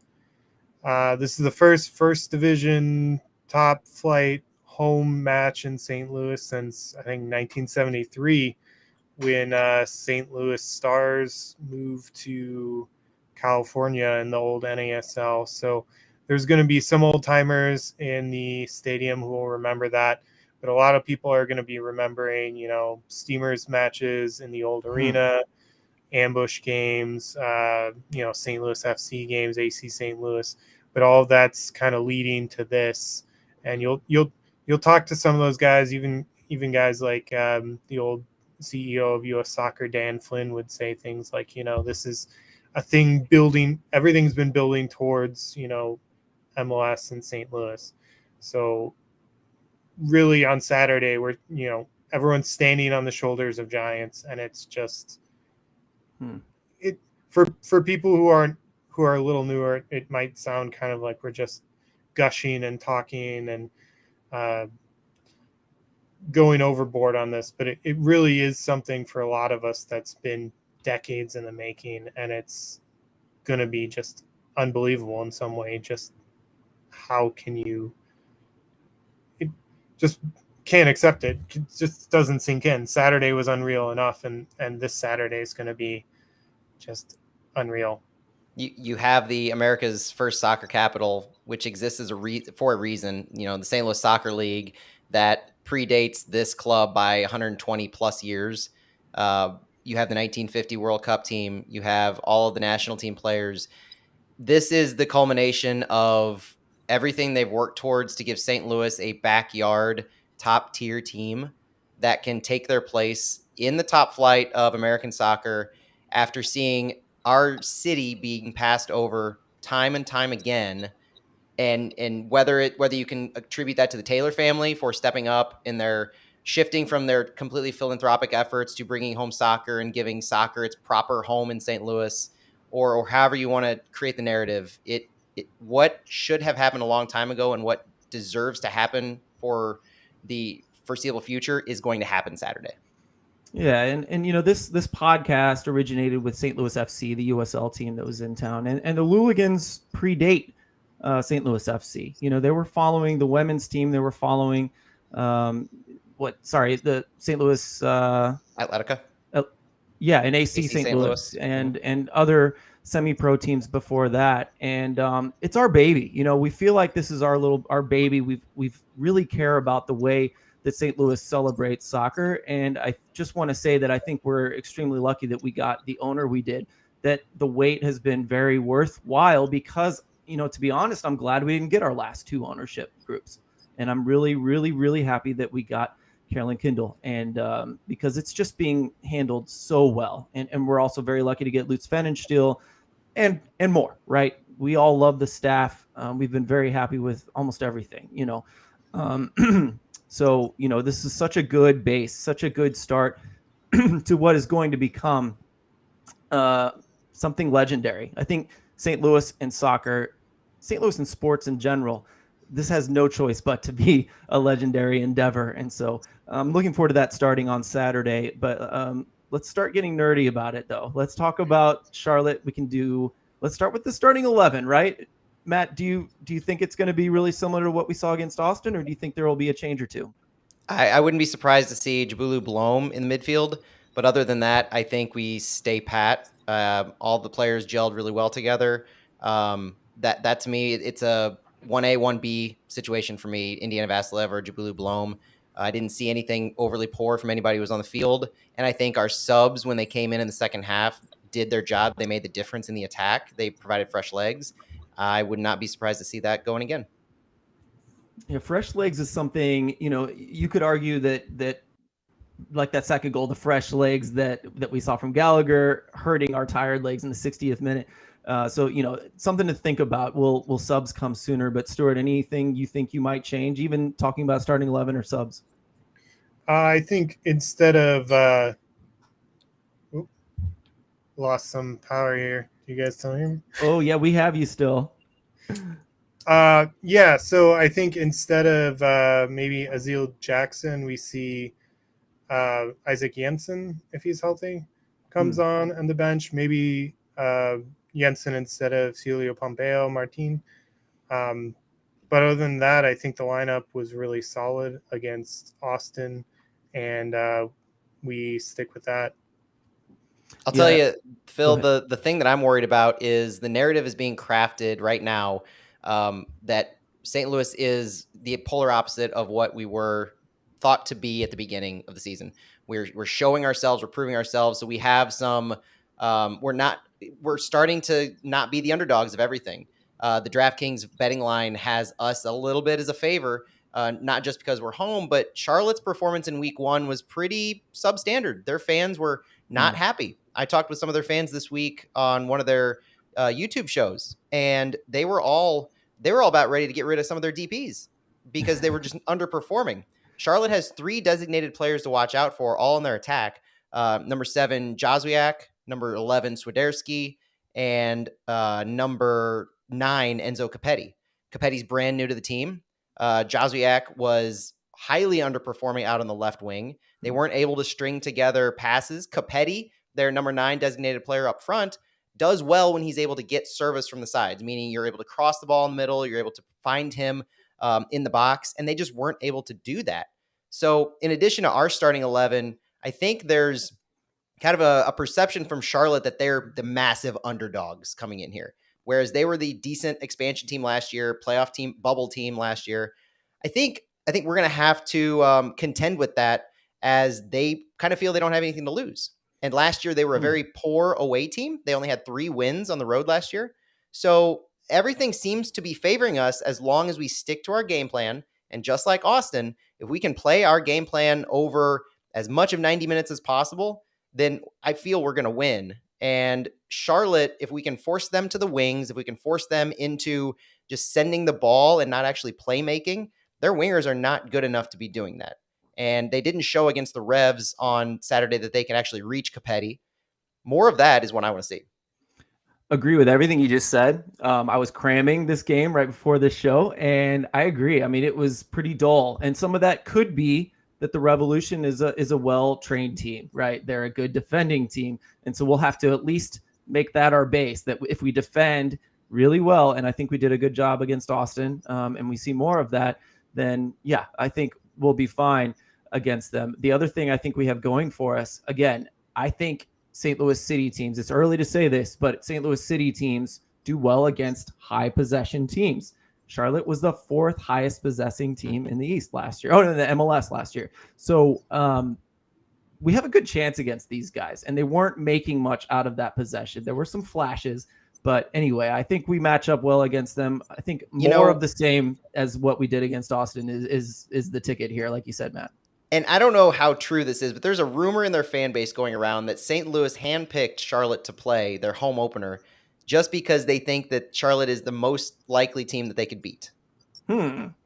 the first division top flight home match in St. Louis since, I think, 1973, when St. Louis Stars moved to California in the old NASL. So there's going to be some old timers in the stadium who will remember that, but a lot of people are going to be remembering, Steamers matches in the old arena, ambush games, St. Louis FC games, AC St. Louis, but all of that's kind of leading to this. And you'll talk to some of those guys, even guys like the old CEO of U.S. Soccer, Dan Flynn, would say things like, this is a thing building, everything's been building towards, MLS in St. Louis. So really on Saturday, we're, everyone's standing on the shoulders of giants, and it's just it for people who are a little newer, it might sound kind of like we're just gushing and talking and going overboard on this, but it really is something for a lot of us that's been decades in the making, and it's going to be just unbelievable in some way. Just how can you? It just can't accept it. It just doesn't sink in. Saturday was unreal enough, and this Saturday is going to be just unreal. You have the America's first soccer capital, which exists for a reason. The St. Louis Soccer League that predates this club by 120 plus years. You have the 1950 World Cup team. You have all of the national team players. This is the culmination of everything they've worked towards to give St. Louis a backyard top tier team that can take their place in the top flight of American soccer after seeing our city being passed over time and time again. And whether you can attribute that to the Taylor family for stepping up in their shifting from their completely philanthropic efforts to bringing home soccer and giving soccer its proper home in St. Louis, or however you want to create the narrative, what should have happened a long time ago and what deserves to happen for the foreseeable future is going to happen Saturday. Yeah, and this podcast originated with St. Louis FC, the USL team that was in town, and the Louligans predate St. Louis FC. They were following the women's team. They were following the St. Louis Atletica. Yeah, and AC AC St. St. Louis Louis. and other semi-pro teams before that, and it's our baby. We feel like this is our baby. We've really care about the way that St. Louis celebrates soccer, and I just want to say that I think we're extremely lucky that we got the owner we did. That the wait has been very worthwhile because to be honest, I'm glad we didn't get our last two ownership groups, and I'm really, really, really happy that we got Carolyn Kindle, and because it's just being handled so well, and we're also very lucky to get Lutz Pfannenstiel and more. Right, we all love the staff. We've been very happy with almost everything. So this is such a good base, such a good start to what is going to become something legendary. I think St. Louis and soccer, St. Louis and sports in general, this has no choice but to be a legendary endeavor. And so I'm looking forward to that starting on Saturday. But let's start getting nerdy about it, though. Let's talk about Charlotte. Let's start with the starting 11, right? Matt, do you think it's going to be really similar to what we saw against Austin, or do you think there will be a change or two? I wouldn't be surprised to see Jabulu Blom in the midfield, but other than that, I think we stay pat. All the players gelled really well together. That to me, it's a 1A, 1B situation for me. Indiana Vassilev or Jabulu Blom. I didn't see anything overly poor from anybody who was on the field, and I think our subs, when they came in the second half, did their job. They made the difference in the attack. They provided fresh legs. I would not be surprised to see that going again. Yeah, fresh legs is something, you could argue that like that second goal, the fresh legs that we saw from Gallagher hurting our tired legs in the 60th minute. So something to think about. Will subs come sooner? But Stuart, anything you think you might change, even talking about starting 11 or subs? I think instead of lost some power here. Do you guys still hear me? Oh yeah, we have you still. Yeah. So I think instead of maybe Azil Jackson, we see Isaac Jensen, if he's healthy, comes on the bench. Maybe Jensen instead of Celio Pompeo Martin. But other than that, I think the lineup was really solid against Austin, and we stick with that. I'll tell you, Phil, the thing that I'm worried about is the narrative is being crafted right now that St. Louis is the polar opposite of what we were thought to be at the beginning of the season. We're showing ourselves, we're proving ourselves. So we have some, we're starting to not be the underdogs of everything. The DraftKings betting line has us a little bit as a favor, not just because we're home, but Charlotte's performance in week one was pretty substandard. Their fans were not happy. I talked with some of their fans this week on one of their YouTube shows, and they were all about ready to get rid of some of their DPs because they were just underperforming. Charlotte has 3 designated players to watch out for, all in their attack. Number 7, Jozwiak, number 11, Swiderski, and number 9, Enzo Capetti. Capetti's brand new to the team. Jozwiak was highly underperforming out on the left wing. They weren't able to string together passes. Capetti, their number 9 designated player up front, does well when he's able to get service from the sides, meaning you're able to cross the ball in the middle, you're able to find him in the box, and they just weren't able to do that. So in addition to our starting 11, I think there's kind of a perception from Charlotte that they're the massive underdogs coming in here, whereas they were the decent expansion team last year, playoff team, bubble team last year. I think we're going to have to contend with that as they kind of feel they don't have anything to lose. And last year they were a very poor away team. They only had 3 wins on the road last year. So everything seems to be favoring us as long as we stick to our game plan. And just like Austin, if we can play our game plan over as much of 90 minutes as possible, then I feel we're going to win. And Charlotte, if we can force them to the wings, if we can force them into just sending the ball and not actually playmaking, their wingers are not good enough to be doing that. And they didn't show against the Revs on Saturday that they can actually reach Capetti. More of that is what I want to see. Agree with everything you just said. I was cramming this game right before this show, and I agree. I mean, it was pretty dull, and some of that could be that the Revolution is a well-trained team, right? They're a good defending team, and so we'll have to at least make that our base, that if we defend really well, and I think we did a good job against Austin, and we see more of that, then yeah, I think we'll be fine against them. The other thing I think we have going for us, again, I think St. Louis City teams, it's early to say this, but St. Louis City teams do well against high possession teams. Charlotte was the 4th highest possessing team in the East last year. Oh, no, the MLS last year. So we have a good chance against these guys, and they weren't making much out of that possession. There were some flashes, but anyway, I think we match up well against them. I think more of the same as what we did against Austin is the ticket here, like you said, Matt. And I don't know how true this is, but there's a rumor in their fan base going around that St. Louis handpicked Charlotte to play their home opener just because they think that Charlotte is the most likely team that they could beat.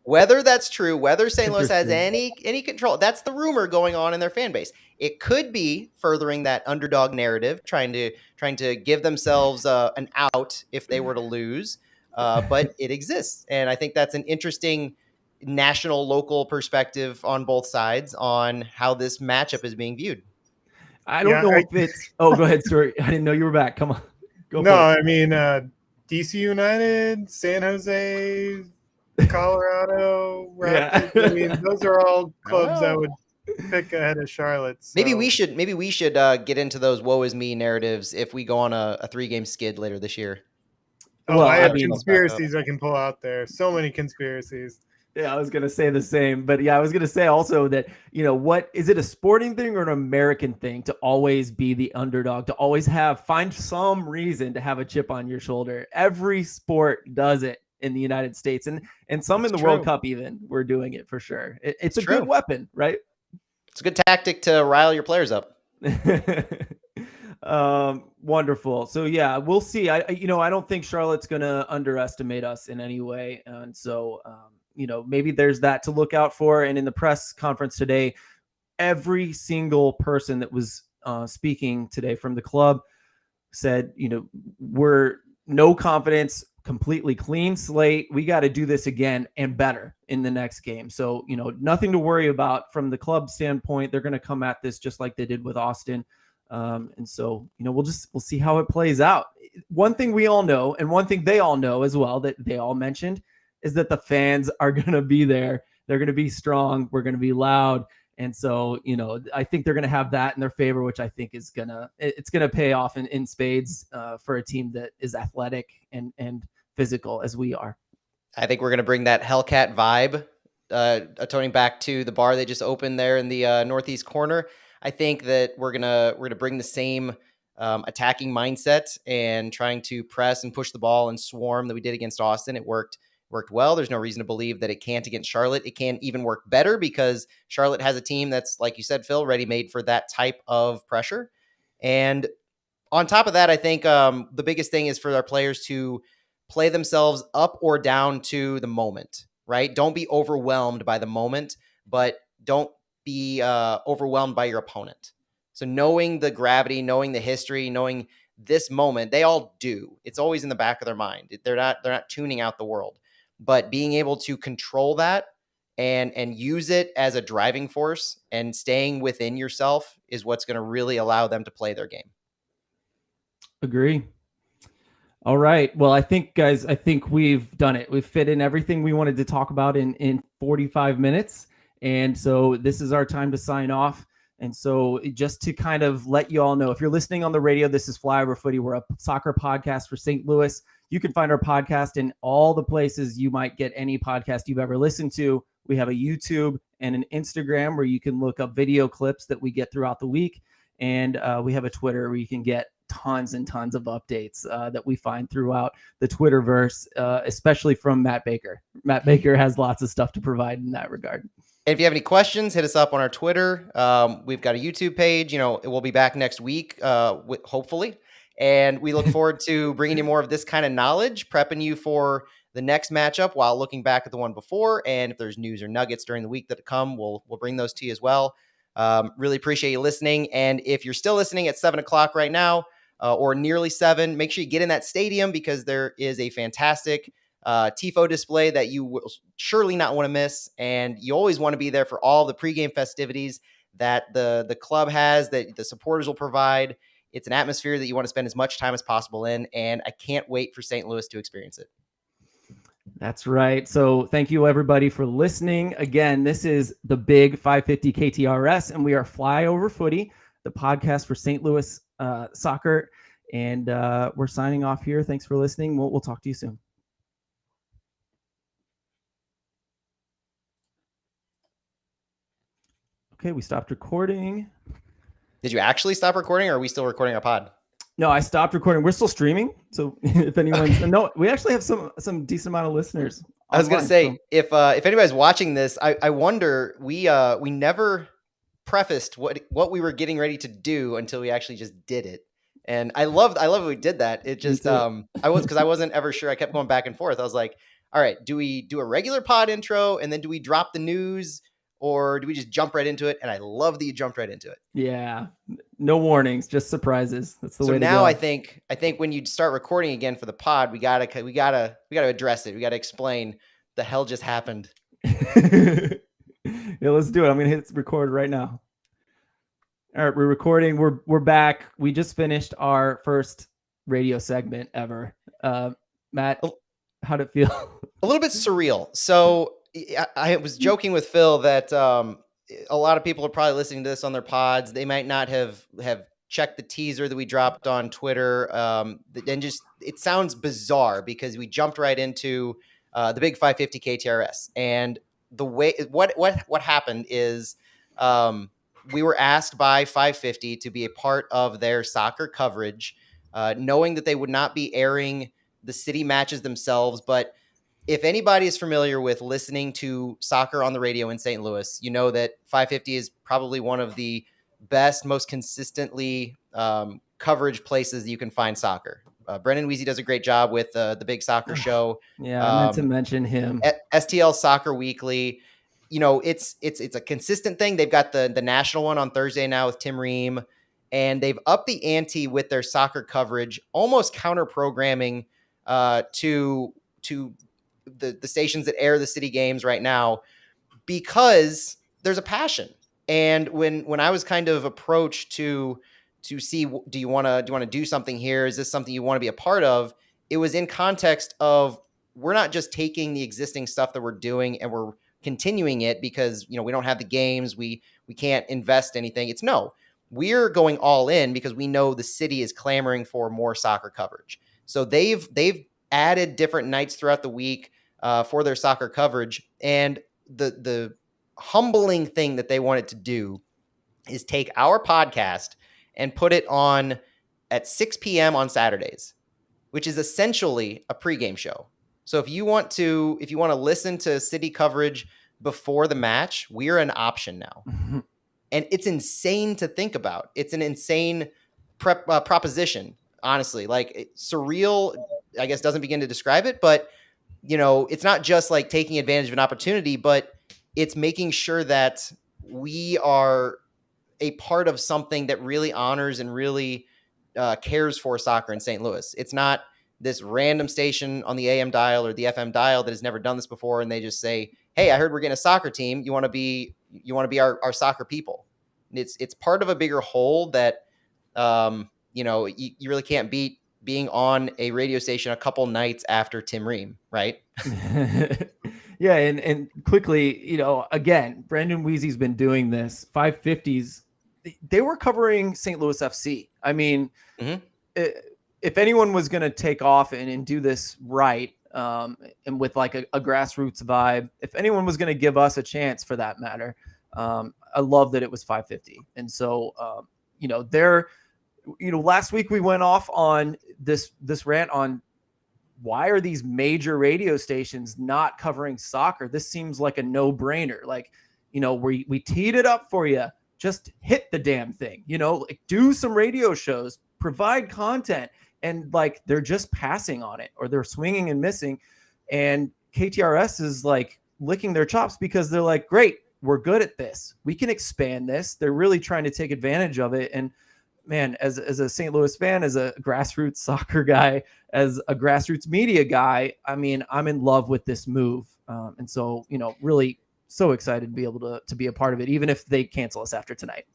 Whether that's true, whether St. Louis has any control, that's the rumor going on in their fan base. It could be furthering that underdog narrative, trying to give themselves an out if they were to lose, but it exists, and I think that's an interesting national, local perspective on both sides on how this matchup is being viewed. I don't know if it's. Oh, go ahead, Stuart. I didn't know you were back. Come on. I mean, DC United, San Jose, Colorado, Raptors. Yeah. I mean, those are all clubs I would pick ahead of Charlotte. So. Maybe we should get into those woe is me narratives if we go on a 3-game skid later this year. Oh, well, I have conspiracies I can pull out there. So many conspiracies. Yeah, I was going to say the same, but yeah, I was going to say also that, what is it, a sporting thing or an American thing to always be the underdog, to always find some reason to have a chip on your shoulder? Every sport does it in the United States, and some in the World Cup even, we're doing it for sure. It's a good weapon, right? It's a good tactic to rile your players up. Wonderful. So yeah, we'll see. I don't think Charlotte's going to underestimate us in any way. And so, maybe there's that to look out for. And in the press conference today, every single person that was speaking today from the club said, we're no confidence, completely clean slate. We got to do this again and better in the next game. So, nothing to worry about from the club standpoint. They're going to come at this just like they did with Austin. And so, we'll see how it plays out. One thing we all know, and one thing they all know as well, that they all mentioned, is that the fans are going to be there. They're going to be strong. We're going to be loud. And so, I think they're going to have that in their favor, which I think is it's going to pay off in spades for a team that is athletic and physical as we are. I think we're going to bring that Hellcat vibe, toning back to the bar they just opened there in the northeast corner. I think that we're gonna bring the same attacking mindset and trying to press and push the ball and swarm that we did against Austin. It worked well. There's no reason to believe that it can't against Charlotte. It can even work better because Charlotte has a team that's, like you said, Phil, ready-made for that type of pressure. And on top of that, I think the biggest thing is for our players to play themselves up or down to the moment, right? Don't be overwhelmed by the moment, but don't be overwhelmed by your opponent. So knowing the gravity, knowing the history, knowing this moment, they all do. It's always in the back of their mind. They're not tuning out the world, but being able to control that and use it as a driving force and staying within yourself is what's going to really allow them to play their game. Agree. All right. Well, I think, guys, we've done it. We've fit in everything we wanted to talk about in 45 minutes. And so this is our time to sign off. And so just to kind of let you all know, if you're listening on the radio, this is Flyover Footy. We're a soccer podcast for St. Louis. You can find our podcast in all the places you might get any podcast you've ever listened to. We have a YouTube and an Instagram where you can look up video clips that we get throughout the week. And we have a Twitter where you can get tons and tons of updates that we find throughout the Twitterverse, especially from Matt Baker. Matt Baker has lots of stuff to provide in that regard. And if you have any questions, hit us up on our Twitter. We've got a YouTube page. We'll be back next week, hopefully. And we look forward to bringing you more of this kind of knowledge, prepping you for the next matchup while looking back at the one before. And if there's news or nuggets during the week that come, we'll bring those to you as well. Really appreciate you listening. And if you're still listening at 7 o'clock right now, or nearly 7, make sure you get in that stadium because there is a fantastic TIFO display that you will surely not want to miss. And you always want to be there for all the pregame festivities that the club has, that the supporters will provide. It's an atmosphere that you want to spend as much time as possible in. And I can't wait for St. Louis to experience it. That's right. So thank you, everybody, for listening. Again, this is the Big 550 KTRS, and we are Flyover Footy, the podcast for St. Louis soccer. And we're signing off here. Thanks for listening. We'll talk to you soon. Okay, we stopped recording. Did you actually stop recording, or are we still recording our pod? No, I stopped recording. We're still streaming. So if anyone's no, we actually have some decent amount of listeners. I was going to say, if anybody's watching this, I wonder, we never prefaced what we were getting ready to do until we actually just did it. And I love we did that. It just I wasn't ever sure. I kept going back and forth. I was like, all right, do we do a regular pod intro and then do we drop the news, or do we just jump right into it? And I love that you jumped right into it. Yeah, no warnings, just surprises. That's the way to go. So now I think when you start recording again for the pod, we gotta address it. We gotta explain the hell just happened. Yeah, let's do it. I'm gonna hit record right now. All right, we're recording. We're back. We just finished our first radio segment ever. Matt, how'd it feel? A little bit surreal. So I was joking with Phil that a lot of people are probably listening to this on their pods. They might not have checked the teaser that we dropped on Twitter. And just, it sounds bizarre because we jumped right into the big 550 KTRS. And the way what happened is we were asked by 550 to be a part of their soccer coverage, knowing that they would not be airing the city matches themselves. But if anybody is familiar with listening to soccer on the radio in St. Louis, you know that 550 is probably one of the best, most consistently coverage places that you can find soccer. Brendan Weezy does a great job with the Big Soccer Show. Yeah, I meant to mention him. STL Soccer Weekly. You know, it's a consistent thing. They've got the national one on Thursday now with Tim Ream, and they've upped the ante with their soccer coverage, almost counter programming to the stations that air the city games right now, because there's a passion. And when I was kind of approached to see, do you want to do something here? Is this something you want to be a part of? It was in context of, we're not just taking the existing stuff that we're doing and we're continuing it because, you know, we don't have the games, we can't invest anything. It's no, we're going all in because we know the city is clamoring for more soccer coverage. So they've added different nights throughout the week for their soccer coverage. And the humbling thing that they wanted to do is take our podcast and put it on at 6 p.m. on Saturdays, which is essentially a pregame show. So if you want to listen to city coverage before the match, we're an option now. And it's insane to think about. It's an insane proposition, honestly. Like, surreal, I guess, doesn't begin to describe it, but you know, it's not just like taking advantage of an opportunity, but it's making sure that we are a part of something that really honors and really cares for soccer in St. Louis. It's not this random station on the AM dial or the FM dial that has never done this before, and they just say, "Hey, I heard we're getting a soccer team. You want to be our soccer people." And it's part of a bigger whole that you know, you really can't beat being on a radio station a couple nights after Tim Ream, right? Yeah, and quickly, you know, again, Brandon Weezy's been doing this. 550s, they were covering St. Louis FC. I mean, if anyone was going to take off and do this right, and with like a grassroots vibe, if anyone was going to give us a chance for that matter, I love that it was 550. And so, you know, last week we went off on this rant on why are these major radio stations not covering soccer? This seems like a no-brainer. Like, you know, we teed it up for you. Just hit the damn thing, you know, like, do some radio shows, provide content, and like, they're just passing on it, or they're swinging and missing. And KTRS is like licking their chops because they're like, great, we're good at this. We can expand this. They're really trying to take advantage of it. And man, as a St. Louis fan, as a grassroots soccer guy, as a grassroots media guy, I mean, I'm in love with this move. And so, you know, really so excited to be able to be a part of it, even if they cancel us after tonight.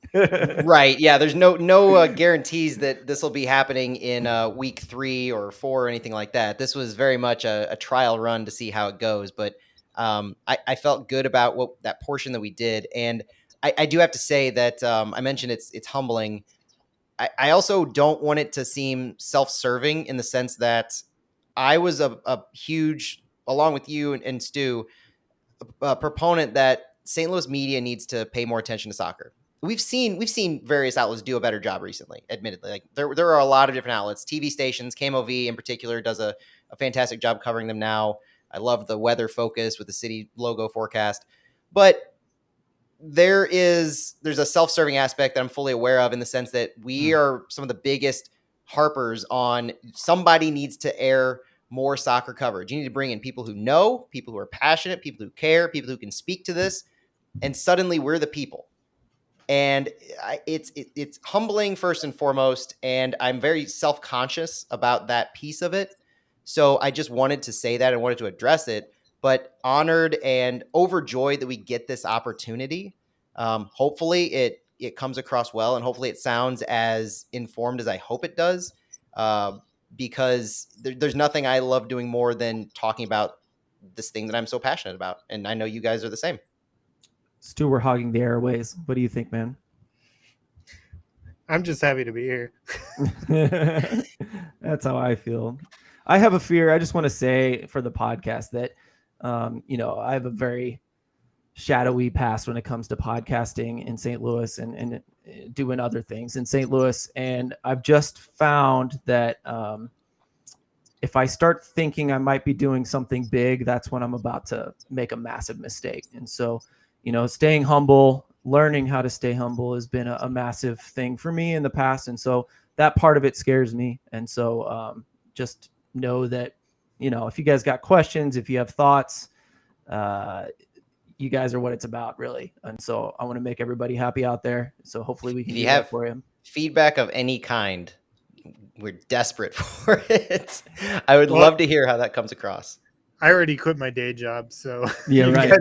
Right. Yeah. There's no guarantees that this will be happening in week 3 or 4 or anything like that. This was very much a trial run to see how it goes. But I felt good about that portion that we did. And I do have to say that I mentioned it's humbling. I also don't want it to seem self-serving in the sense that I was a huge, along with you and Stu, proponent that St. Louis media needs to pay more attention to soccer. We've seen various outlets do a better job recently, admittedly. Like there are a lot of different outlets, TV stations, KMOV in particular does a fantastic job covering them now. I love the weather focus with the city logo forecast. But there's a self-serving aspect that I'm fully aware of in the sense that we are some of the biggest harpers on somebody needs to air more soccer coverage. You need to bring in people who know, people who are passionate, people who care, people who can speak to this, and suddenly we're the people. And it's humbling first and foremost, and I'm very self-conscious about that piece of it. So I just wanted to say that and wanted to address it, but honored and overjoyed that we get this opportunity. Hopefully it comes across well, and hopefully it sounds as informed as I hope it does, because there's nothing I love doing more than talking about this thing that I'm so passionate about, and I know you guys are the same. Stu, we're hogging the airways. What do you think, man? I'm just happy to be here. That's how I feel. I have a fear. I just want to say for the podcast that, I have a very shadowy past when it comes to podcasting in St. Louis and doing other things in St. Louis. And I've just found that if I start thinking I might be doing something big, that's when I'm about to make a massive mistake. And so, staying humble, learning how to stay humble has been a massive thing for me in the past. And so that part of it scares me. And so just know that, if you guys got questions, if you have thoughts, you guys are what it's about, really. And so I want to make everybody happy out there. So hopefully we can do that for you. Feedback of any kind, we're desperate for it. I would love to hear how that comes across. I already quit my day job, so yeah, right.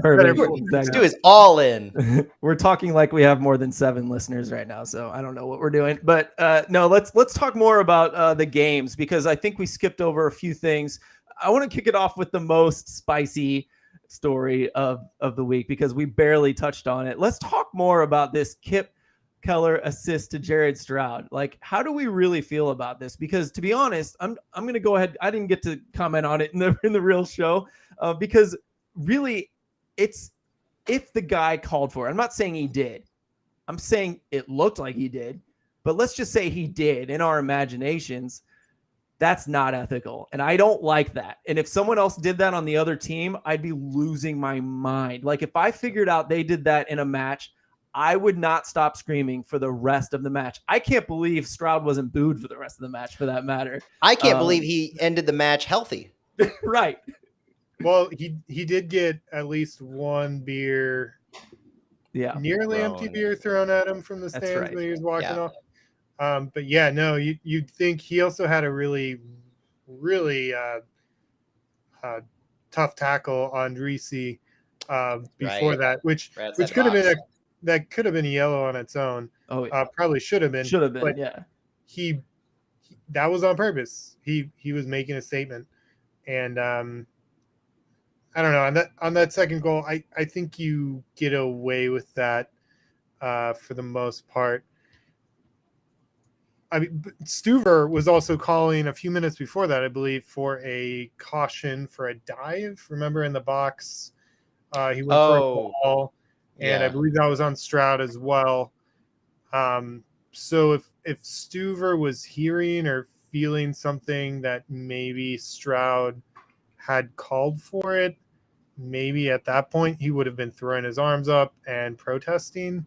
Stu is all in. We're talking like we have more than 7 listeners right now, so I don't know what we're doing. But no, let's talk more about the games, because I think we skipped over a few things. I want to kick it off with the most spicy story of the week, because we barely touched on it. Let's talk more about this Kip Keller assist to Jared Stroud. Like, how do we really feel about this? Because to be honest, I'm going to go ahead. I didn't get to comment on it in the real show because really it's if the guy called for it. I'm not saying he did. I'm saying it looked like he did, but let's just say he did in our imaginations. That's not ethical. And I don't like that. And if someone else did that on the other team, I'd be losing my mind. Like if I figured out they did that in a match, I would not stop screaming for the rest of the match. I can't believe Stroud wasn't booed for the rest of the match, for that matter. I can't believe he ended the match healthy. Right. Well, he did get at least one beer, nearly empty beer thrown at him from the stands when he was walking off. But yeah, no, you'd think he also had a really, really tough tackle on Reese before that, which could have been that could have been a yellow on its own. Probably should have been. Should have been. But yeah. He that was on purpose. He was making a statement, and I don't know, on that second goal, I think you get away with that for the most part. I mean, Stuver was also calling a few minutes before that, I believe, for a caution for a dive. Remember in the box, he went for a ball, and I believe that was on Stroud as well. So if Stuver was hearing or feeling something that maybe Stroud had called for it, maybe at that point he would have been throwing his arms up and protesting.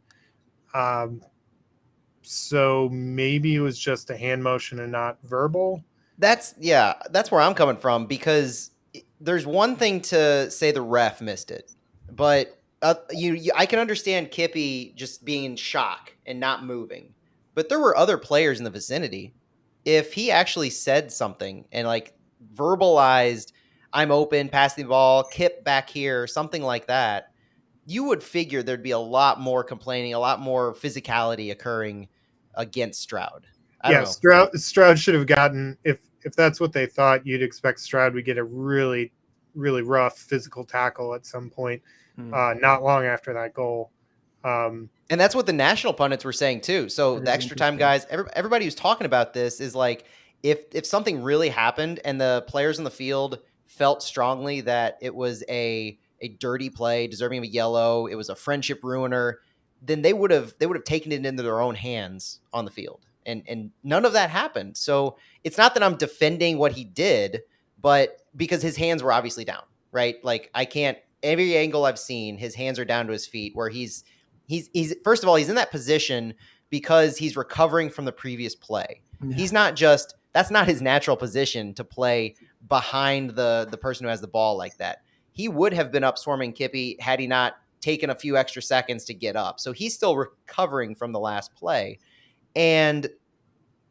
So maybe it was just a hand motion and not verbal. That's where I'm coming from, because there's one thing to say the ref missed it, but I can understand Kippy just being in shock and not moving, but there were other players in the vicinity. If he actually said something and like verbalized, "I'm open, pass the ball, Kip back here," something like that, you would figure there'd be a lot more complaining, a lot more physicality occurring against Stroud. I don't know. Stroud should have gotten, if that's what they thought, you'd expect Stroud would get a really, really rough physical tackle at some point, not long after that goal. And that's what the national pundits were saying too. So That the is extra time interesting. guys, everybody who's talking about this is like, if something really happened and the players in the field felt strongly that it was a dirty play, deserving of a yellow, it was a friendship ruiner, then they would have taken it into their own hands on the field. And none of that happened. So it's not that I'm defending what he did, but because his hands were obviously down, right? Like I can't, every angle I've seen, his hands are down to his feet where he's first of all, he's in that position because he's recovering from the previous play. Yeah. He's not just, that's not his natural position to play behind the person who has the ball like that. He would have been up swarming Kippy had he not taken a few extra seconds to get up. So he's still recovering from the last play. And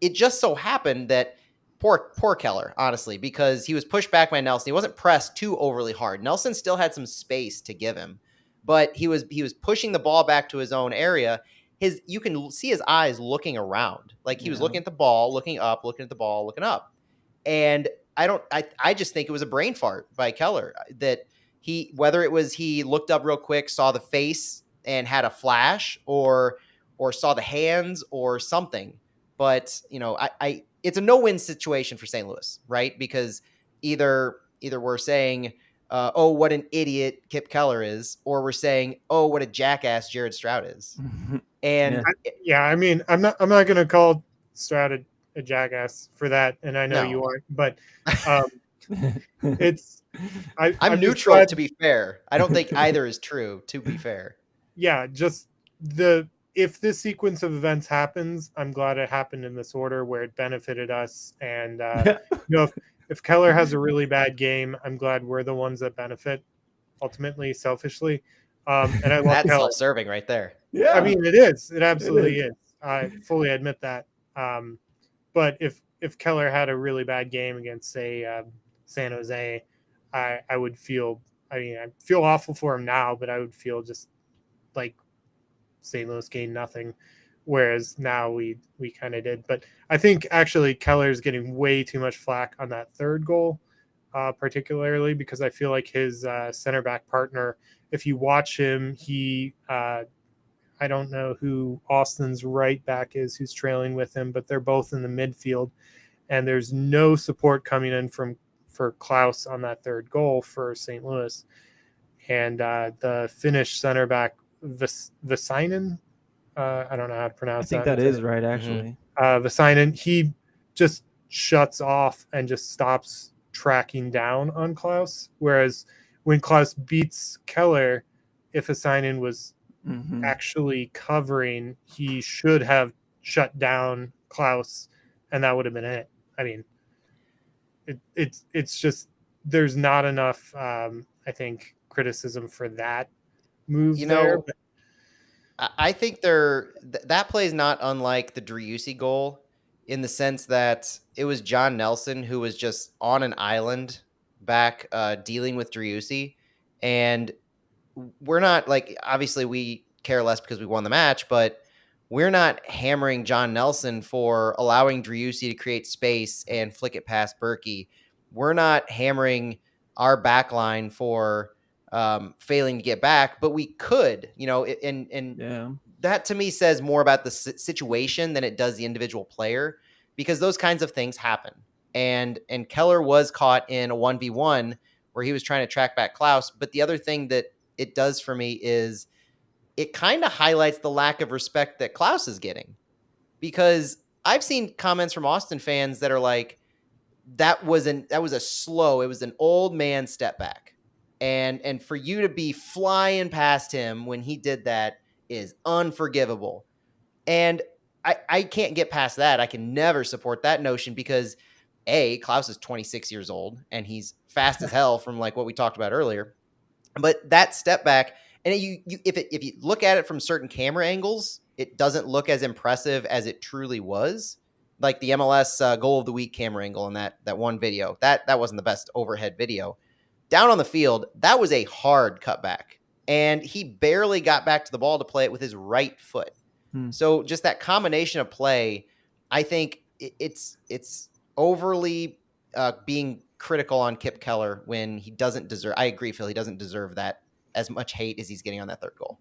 it just so happened that poor Keller, honestly, because he was pushed back by Nelson. He wasn't pressed too overly hard. Nelson still had some space to give him, but he was pushing the ball back to his own area. You can see his eyes looking around, like he was looking at the ball, looking up, looking at the ball, looking up. And I just think it was a brain fart by Keller that whether it was he looked up real quick, saw the face and had a flash, or saw the hands or something. But it's a no-win situation for St. Louis, right? Because either we're saying, oh, what an idiot Kip Keller is, or we're saying, oh, what a jackass Jared Stroud is. And I mean, I'm not going to call Stroud a jackass for that, and I know you aren't, but it's I'm neutral, to be fair. I don't think either is true, to be fair. Yeah, just if this sequence of events happens, I'm glad it happened in this order where it benefited us. And if Keller has a really bad game, I'm glad we're the ones that benefit ultimately, selfishly. And I love that's Keller. Self-serving right there. Yeah, I mean, it is. It absolutely is. I fully admit that. But if Keller had a really bad game against, say, San Jose, I would feel. I mean, I feel awful for him now, but I would feel just like St. Louis gained nothing, whereas now we kind of did. But I think actually Keller's getting way too much flack on that third goal, particularly because I feel like his center back partner, if you watch him, he I don't know who Austin's right back is who's trailing with him, but they're both in the midfield, and there's no support coming in for Klaus on that third goal for St. Louis. And the Finnish center back Vesinen, I don't know how to pronounce that. I think that is right, actually. Vesinen, he just shuts off and just stops tracking down on Klaus. Whereas when Klaus beats Keller, if Vesinen was actually covering, he should have shut down Klaus, and that would have been it. I mean, it's just there's not enough, I think, criticism for that move there. But I think that play is not unlike the Driussi goal in the sense that it was John Nelson who was just on an island back dealing with Driussi. And we're not like, obviously we care less because we won the match, but we're not hammering John Nelson for allowing Driussi to create space and flick it past Berkey. We're not hammering our back line for failing to get back, but we could, and that to me says more about the situation than it does the individual player, because those kinds of things happen. And Keller was caught in a 1v1 where he was trying to track back Klaus. But the other thing that it does for me is it kind of highlights the lack of respect that Klaus is getting, because I've seen comments from Austin fans that are like, it was an old man step back. And for you to be flying past him when he did that is unforgivable. And I can't get past that. I can never support that notion because Klaus is 26 years old and he's fast as hell from like what we talked about earlier. But that step back, and if you look at it from certain camera angles, it doesn't look as impressive as it truly was. Like the MLS goal of the week camera angle in that one video, that wasn't the best overhead video. Down on the field, that was a hard cutback, and he barely got back to the ball to play it with his right foot. So just that combination of play, I think it's overly being critical on Kip Keller when he doesn't deserve. I agree, Phil. He doesn't deserve that as much hate as he's getting on that third goal.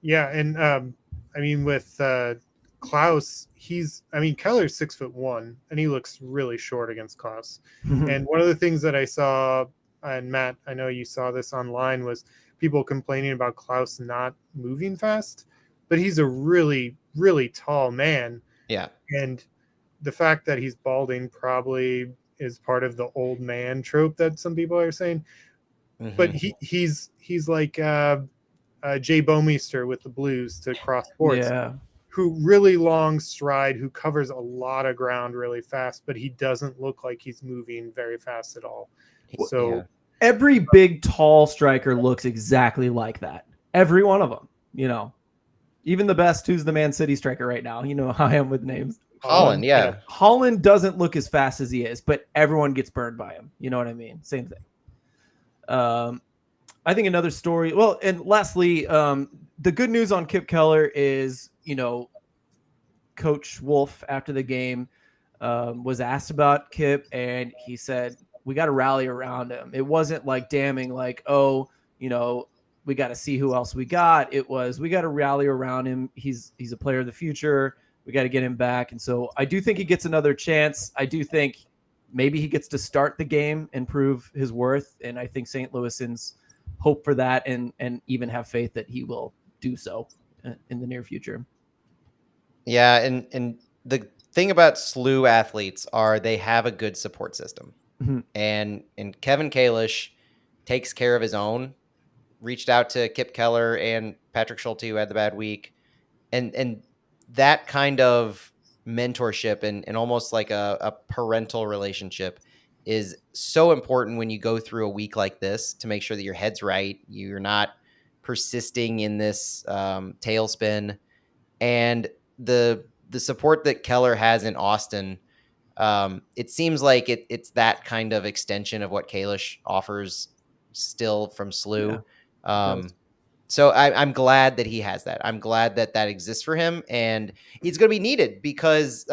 Yeah, and I mean with Klaus, Keller's 6'1", and he looks really short against Klaus. And one of the things that I saw, and Matt, I know you saw this online, was people complaining about Klaus not moving fast, but he's a really, really tall man. Yeah. And the fact that he's balding probably is part of the old man trope that some people are saying. But he's like Jay Bomeister with the Blues to cross sports, Yeah. who really long stride, who covers a lot of ground really fast, but he doesn't look like he's moving very fast at all. So every big tall striker looks exactly like that. Every one of them, even the best. Who's the Man City striker right now? You know how I am with names. Holland, yeah. Holland doesn't look as fast as he is, but everyone gets burned by him. You know what I mean? Same thing. I think another story. Well, and lastly, the good news on Kip Keller is, Coach Wolf after the game was asked about Kip, and he said, we got to rally around him. It wasn't like damning, like, oh, we got to see who else we got. It was, we got to rally around him. He's a player of the future. We got to get him back. And so I do think he gets another chance. I do think maybe he gets to start the game and prove his worth. And I think St. Louisans hope for that and even have faith that he will do so in the near future. Yeah, and the thing about SLU athletes are they have a good support system. And Kevin Kalish takes care of his own. Reached out to Kip Keller and Patrick Schulte, who had the bad week. And that kind of mentorship and almost like a parental relationship is so important when you go through a week like this, to make sure that your head's right. You're not persisting in this tailspin. And the support that Keller has in Austin, it seems like it's that kind of extension of what Kalish offers still from SLU. Yeah, so I'm glad that he has that. I'm glad that exists for him, and it's going to be needed because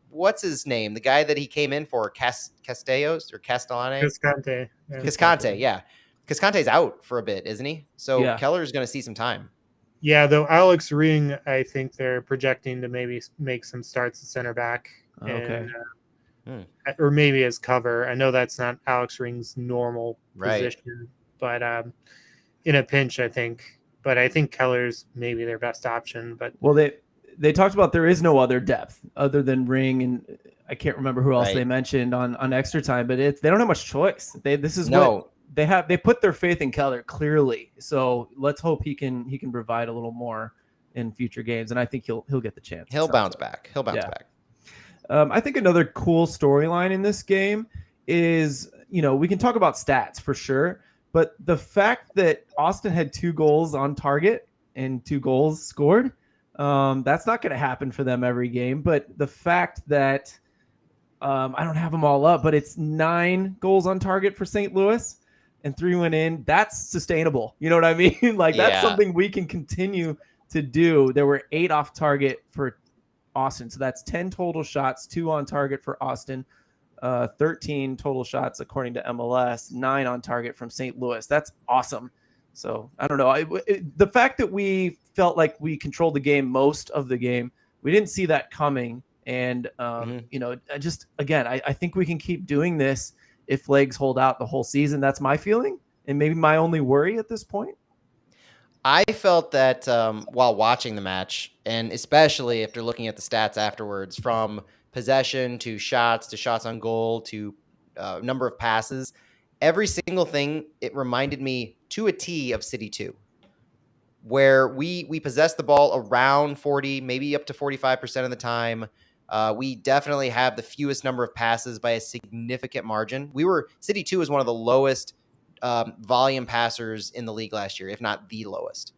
what's his name? The guy that he came in for, Castellos or Castellane? Cascante. Cascante, yeah. Cascante's out for a bit, isn't he? So yeah. Keller's going to see some time. Yeah, though Alex Ring, I think they're projecting to maybe make some starts at center back. Okay. Or maybe as cover. I know that's not Alex Ring's normal Right. position, but in a pinch, I think. But I think Keller's maybe their best option. But well, they talked about there is no other depth other than Ring, and I can't remember who else they mentioned on Extra Time, but they don't have much choice. What they have. They put their faith in Keller clearly. So let's hope he can provide a little more in future games, and I think he'll get the chance. He'll bounce back. He'll bounce back. I think another cool storyline in this game is, we can talk about stats for sure, but the fact that Austin had 2 goals on target and 2 goals scored, that's not going to happen for them every game. But the fact that I don't have them all up, but it's 9 goals on target for St. Louis and 3 went in, that's sustainable. You know what I mean? Like, that's something we can continue to do. There were 8 off target for Austin. So that's 10 total shots, 2 on target for Austin, 13 total shots according to MLS, 9 on target from St. Louis. That's awesome. So I don't know. The fact that we felt like we controlled the game most of the game, we didn't see that coming. And, I think we can keep doing this if legs hold out the whole season. That's my feeling, and maybe my only worry at this point. I felt that while watching the match, and especially after looking at the stats afterwards, from possession to shots on goal to number of passes, every single thing, it reminded me to a T of City 2, where we possessed the ball around 40, maybe up to 45% of the time. We definitely have the fewest number of passes by a significant margin. City 2 was one of the lowest volume passers in the league last year, if not the lowest.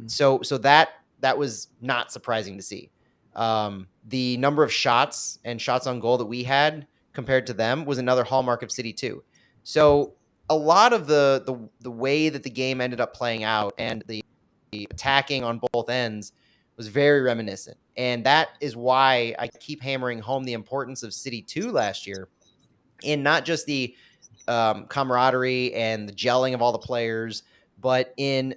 So that was not surprising to see. The number of shots and shots on goal that we had compared to them was another hallmark of City 2. So a lot of the way that the game ended up playing out and the attacking on both ends was very reminiscent. And that is why I keep hammering home the importance of City 2 last year, and not just the camaraderie and the gelling of all the players, but in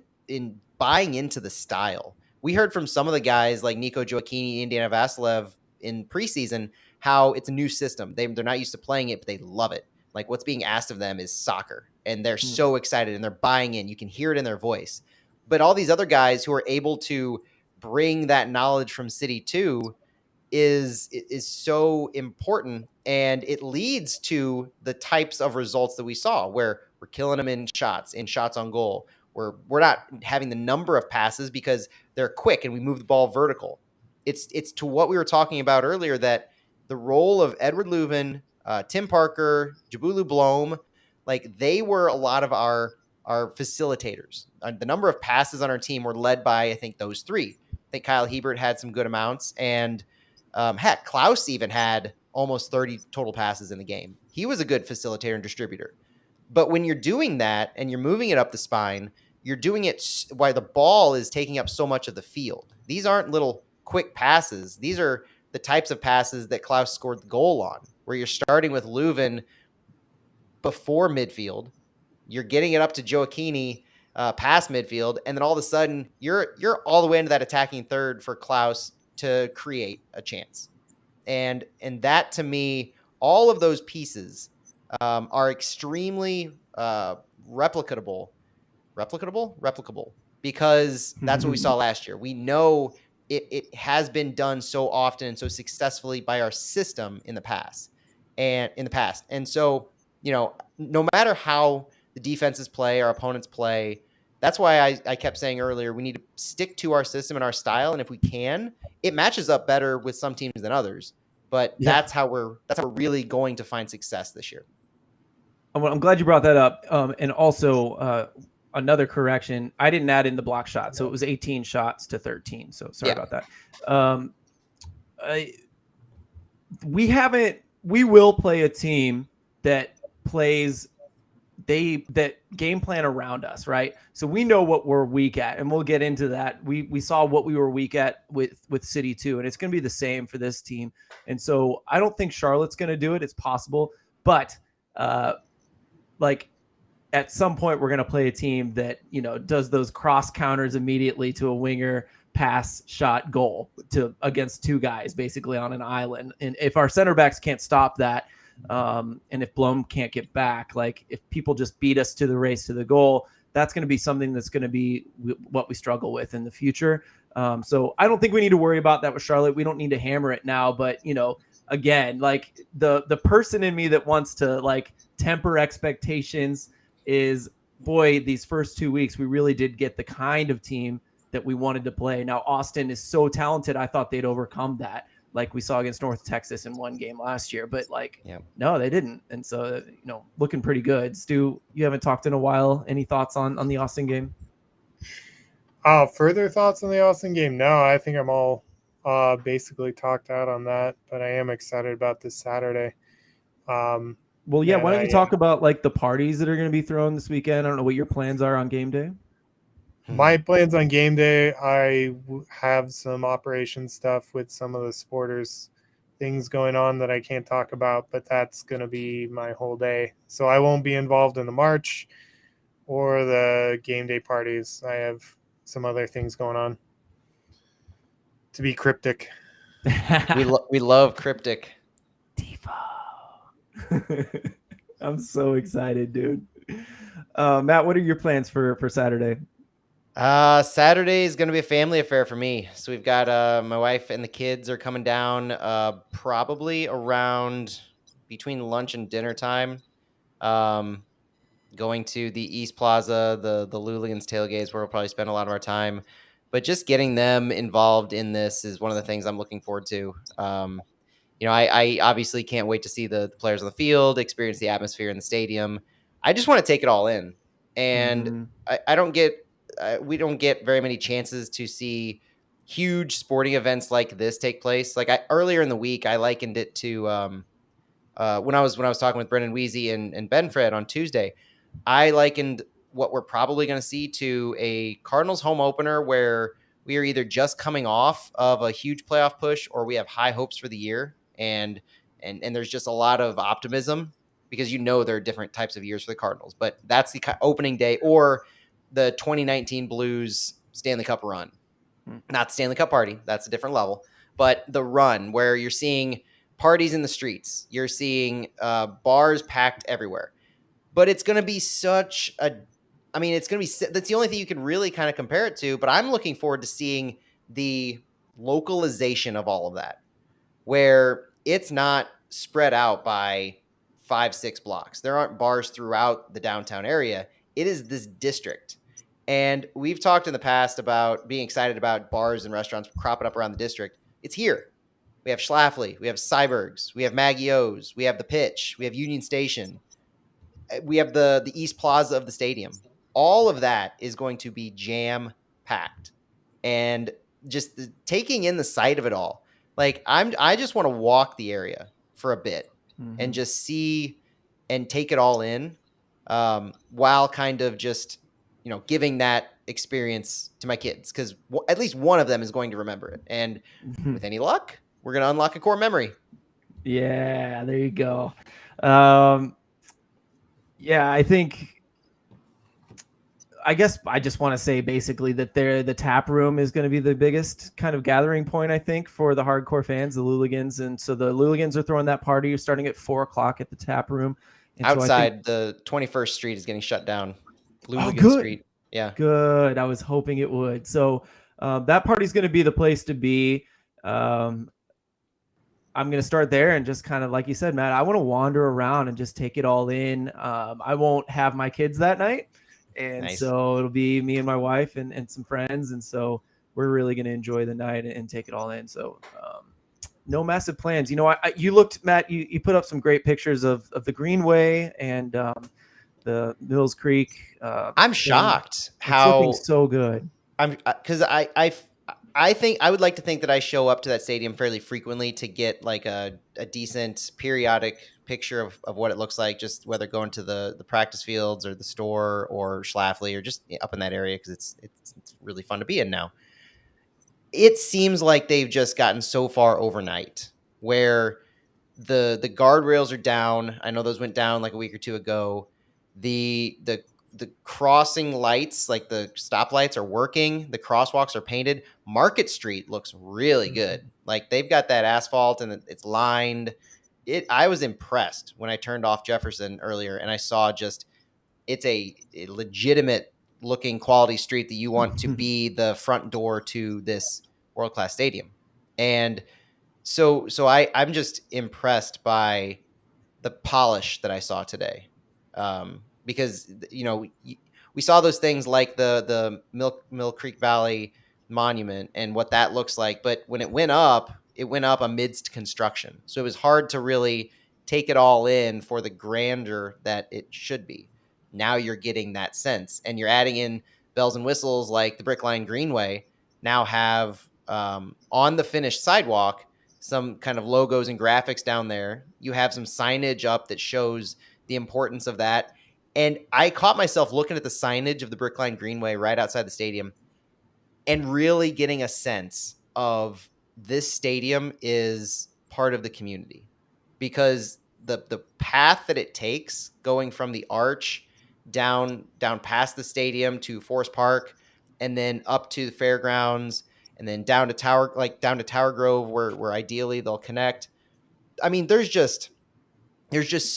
buying into the style. We heard from some of the guys like Nico Joaquini, Indiana Vasilev in preseason how it's a new system. They're not used to playing it, but they love it. Like what's being asked of them is soccer, and they're so excited and they're buying in. You can hear it in their voice. But all these other guys who are able to bring that knowledge from City 2 is so important, and it leads to the types of results that we saw where we're killing them in shots on goal. We're not having the number of passes because they're quick and we move the ball vertical. It's to what we were talking about earlier, that the role of Edward Leuven, Tim Parker, Jabulu Blom, like they were a lot of our facilitators. The number of passes on our team were led by, I think, those three. I think Kyle Hebert had some good amounts, and heck, Klaus even had almost 30 total passes in the game. He was a good facilitator and distributor. But when you're doing that and you're moving it up the spine, you're doing it while the ball is taking up so much of the field. These aren't little quick passes. These are the types of passes that Klaus scored the goal on, where you're starting with Leuven before midfield. You're getting it up to Joaquini past midfield, and then all of a sudden you're all the way into that attacking third for Klaus to create a chance. And that, to me, all of those pieces are extremely replicable, because that's what we saw last year. We know it has been done so often and so successfully by our system in the past. And so, no matter how the defenses play, our opponents play, that's why I kept saying earlier, we need to stick to our system and our style. And if we can, it matches up better with some teams than others. But that's how we're really going to find success this year. Well, I'm glad you brought that up. And also, another correction, I didn't add in the block shot, so it was 18 shots to 13. So sorry about that. We will play a team that plays that game plan around us, right? So we know what we're weak at, and we'll get into that. We saw what we were weak at with City 2, and it's going to be the same for this team. And so I don't think Charlotte's going to do it. It's possible, but like at some point we're going to play a team that, does those cross counters immediately to a winger, pass, shot, goal against two guys basically on an island. And if our center backs can't stop that, and if Blom can't get back, like if people just beat us to the race to the goal, that's going to be something that's going to be what we struggle with in the future. So I don't think we need to worry about that with Charlotte. We don't need to hammer it now, but again, like the person in me that wants to like temper expectations is, boy, these first 2 weeks, we really did get the kind of team that we wanted to play. Now, Austin is so talented. I thought they'd overcome that, like we saw against North Texas in one game last year, but no, they didn't. And so, looking pretty good. Stu, you haven't talked in a while. Any thoughts on the Austin game? Further thoughts on the Austin game? No, I think I'm all basically talked out on that, but I am excited about this Saturday. Well, yeah, why don't you talk about like the parties that are going to be thrown this weekend? I don't know what your plans are on game day. My plans on game day, I have some operation stuff with some of the supporters, things going on that I can't talk about, but that's going to be my whole day. So I won't be involved in the march or the game day parties. I have some other things going on. To be cryptic. we love cryptic. I'm so excited, dude. Matt, what are your plans for Saturday? Saturday is going to be a family affair for me. So we've got my wife and the kids are coming down probably around between lunch and dinner time. Going to the East Plaza, the Luligans tailgates, where we'll probably spend a lot of our time. But just getting them involved in this is one of the things I'm looking forward to. I obviously can't wait to see the players on the field, experience the atmosphere in the stadium. I just want to take it all in. And we don't get very many chances to see huge sporting events like this take place. Like earlier in the week, I likened it to when I was talking with Brendan Weezy and Ben Fred on Tuesday. I likened what we're probably going to see to a Cardinals home opener where we are either just coming off of a huge playoff push or we have high hopes for the year. And there's just a lot of optimism because there are different types of years for the Cardinals. But that's the opening day, or the 2019 Blues Stanley Cup run. Not Stanley Cup party. That's a different level. But the run where you're seeing parties in the streets. You're seeing bars packed everywhere. But it's going to be such a – I mean, it's going to be – that's the only thing you can really kind of compare it to. But I'm looking forward to seeing the localization of all of that, where it's not spread out by 5-6 blocks. There aren't bars throughout the downtown area. It is this district. And we've talked in the past about being excited about bars and restaurants cropping up around the district. It's here. We have Schlafly, we have Cyberg's, we have Maggie O's, we have the Pitch, we have Union Station, we have the East Plaza of the stadium. All of that is going to be jam packed, and just taking in the sight of it all. Like I just want to walk the area for a bit and just see and take it all in, while kind of just giving that experience to my kids, because at least one of them is going to remember it, and with any luck, we're going to unlock a core memory. Yeah, there you go. Yeah, I guess I just want to say basically that the tap room is going to be the biggest kind of gathering point, I think, for the hardcore fans, the Luligans. And so the Luligans are throwing that party starting at 4:00 at the tap room. And outside, the 21st Street is getting shut down. Luligan Street. Yeah. Good. I was hoping it would. So that party's going to be the place to be. I'm going to start there and just kind of, like you said, Matt, I want to wander around and just take it all in. I won't have my kids that night. And Nice. So it'll be me and my wife and some friends. And so we're really going to enjoy the night and take it all in. So no massive plans. You looked, Matt, you put up some great pictures of the Greenway and the Mills Creek. I'm shocked it's how looking so good. Because I think I would like to think that I show up to that stadium fairly frequently to get like a decent periodic picture of what it looks like, just whether going to the practice fields or the store or Schlafly or just up in that area, because it's really fun to be in now. It seems like they've just gotten so far overnight where the guardrails are down. I know those went down like a week or two ago. The crossing lights, like the stoplights, are working. The crosswalks are painted. Market Street looks really good. Like they've got that asphalt and it's lined. I was impressed when I turned off Jefferson earlier and I saw it's a legitimate looking quality street that you want to be the front door to this world-class stadium. And so I'm just impressed by the polish that I saw today. Because we saw those things like the Mill Creek Valley Monument and what that looks like, but when it went up amidst construction, so it was hard to really take it all in for the grandeur that it should be. Now you're getting that sense, and you're adding in bells and whistles like the Brickline Greenway now have on the finished sidewalk some kind of logos and graphics down there. You have some signage up that shows the importance of that. And I caught myself looking at the signage of the Brickline Greenway right outside the stadium and really getting a sense of this stadium is part of the community, because the path that it takes going from the arch down past the stadium to Forest Park and then up to the fairgrounds and then down to Tower Grove where ideally they'll connect. I mean, there's just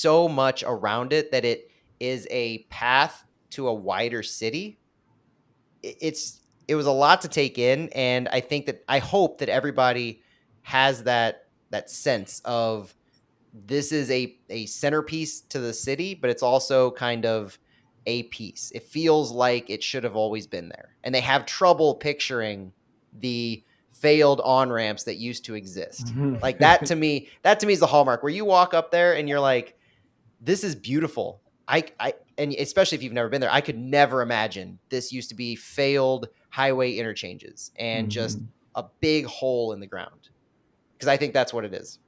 so much around it that it is a path to a wider city. It was a lot to take in, and I hope that everybody has that sense of this is a centerpiece to the city, but it's also kind of a piece. It feels like it should have always been there, and they have trouble picturing the failed on-ramps that used to exist. Like that to me is the hallmark, where you walk up there and you're like, this is beautiful. And especially if you've never been there, I could never imagine this used to be failed highway interchanges and just a big hole in the ground. Because I think that's what it is.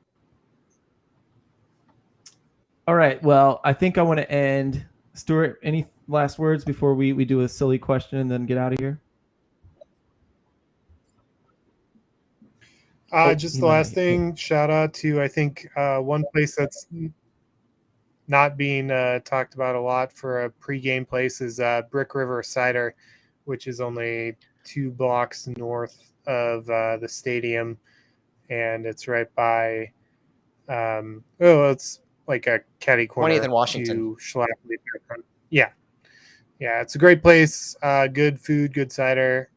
All right. Well, I think I want to end. Stuart, any last words before we do a silly question and then get out of here? Just the last thing, shout out to, I think, one place that's not being talked about a lot for a pregame place is Brick River Cider, which is only 2 blocks north of the stadium, and it's right by. It's like a catty corner 20th and Washington. to Schlafly. Yeah, it's a great place. Good food, good cider.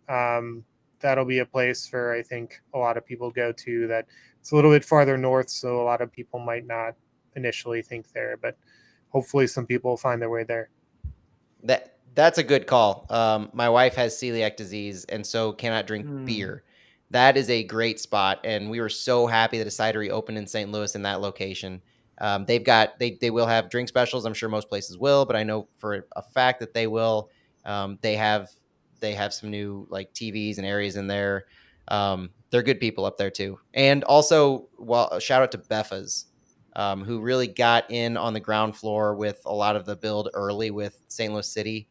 That'll be a place for, I think, a lot of people go to. That it's a little bit farther north, so a lot of people might not initially think there, but hopefully some people will find their way there. That's a good call. My wife has celiac disease and so cannot drink beer. That is a great spot, and we were so happy that a cidery opened in St. Louis in that location. They will have drink specials. I'm sure most places will, but I know for a fact that they will. They have some new like TVs and areas in there. They're good people up there too. And also, shout out to Beffa's, who really got in on the ground floor with a lot of the build early with St. Louis City.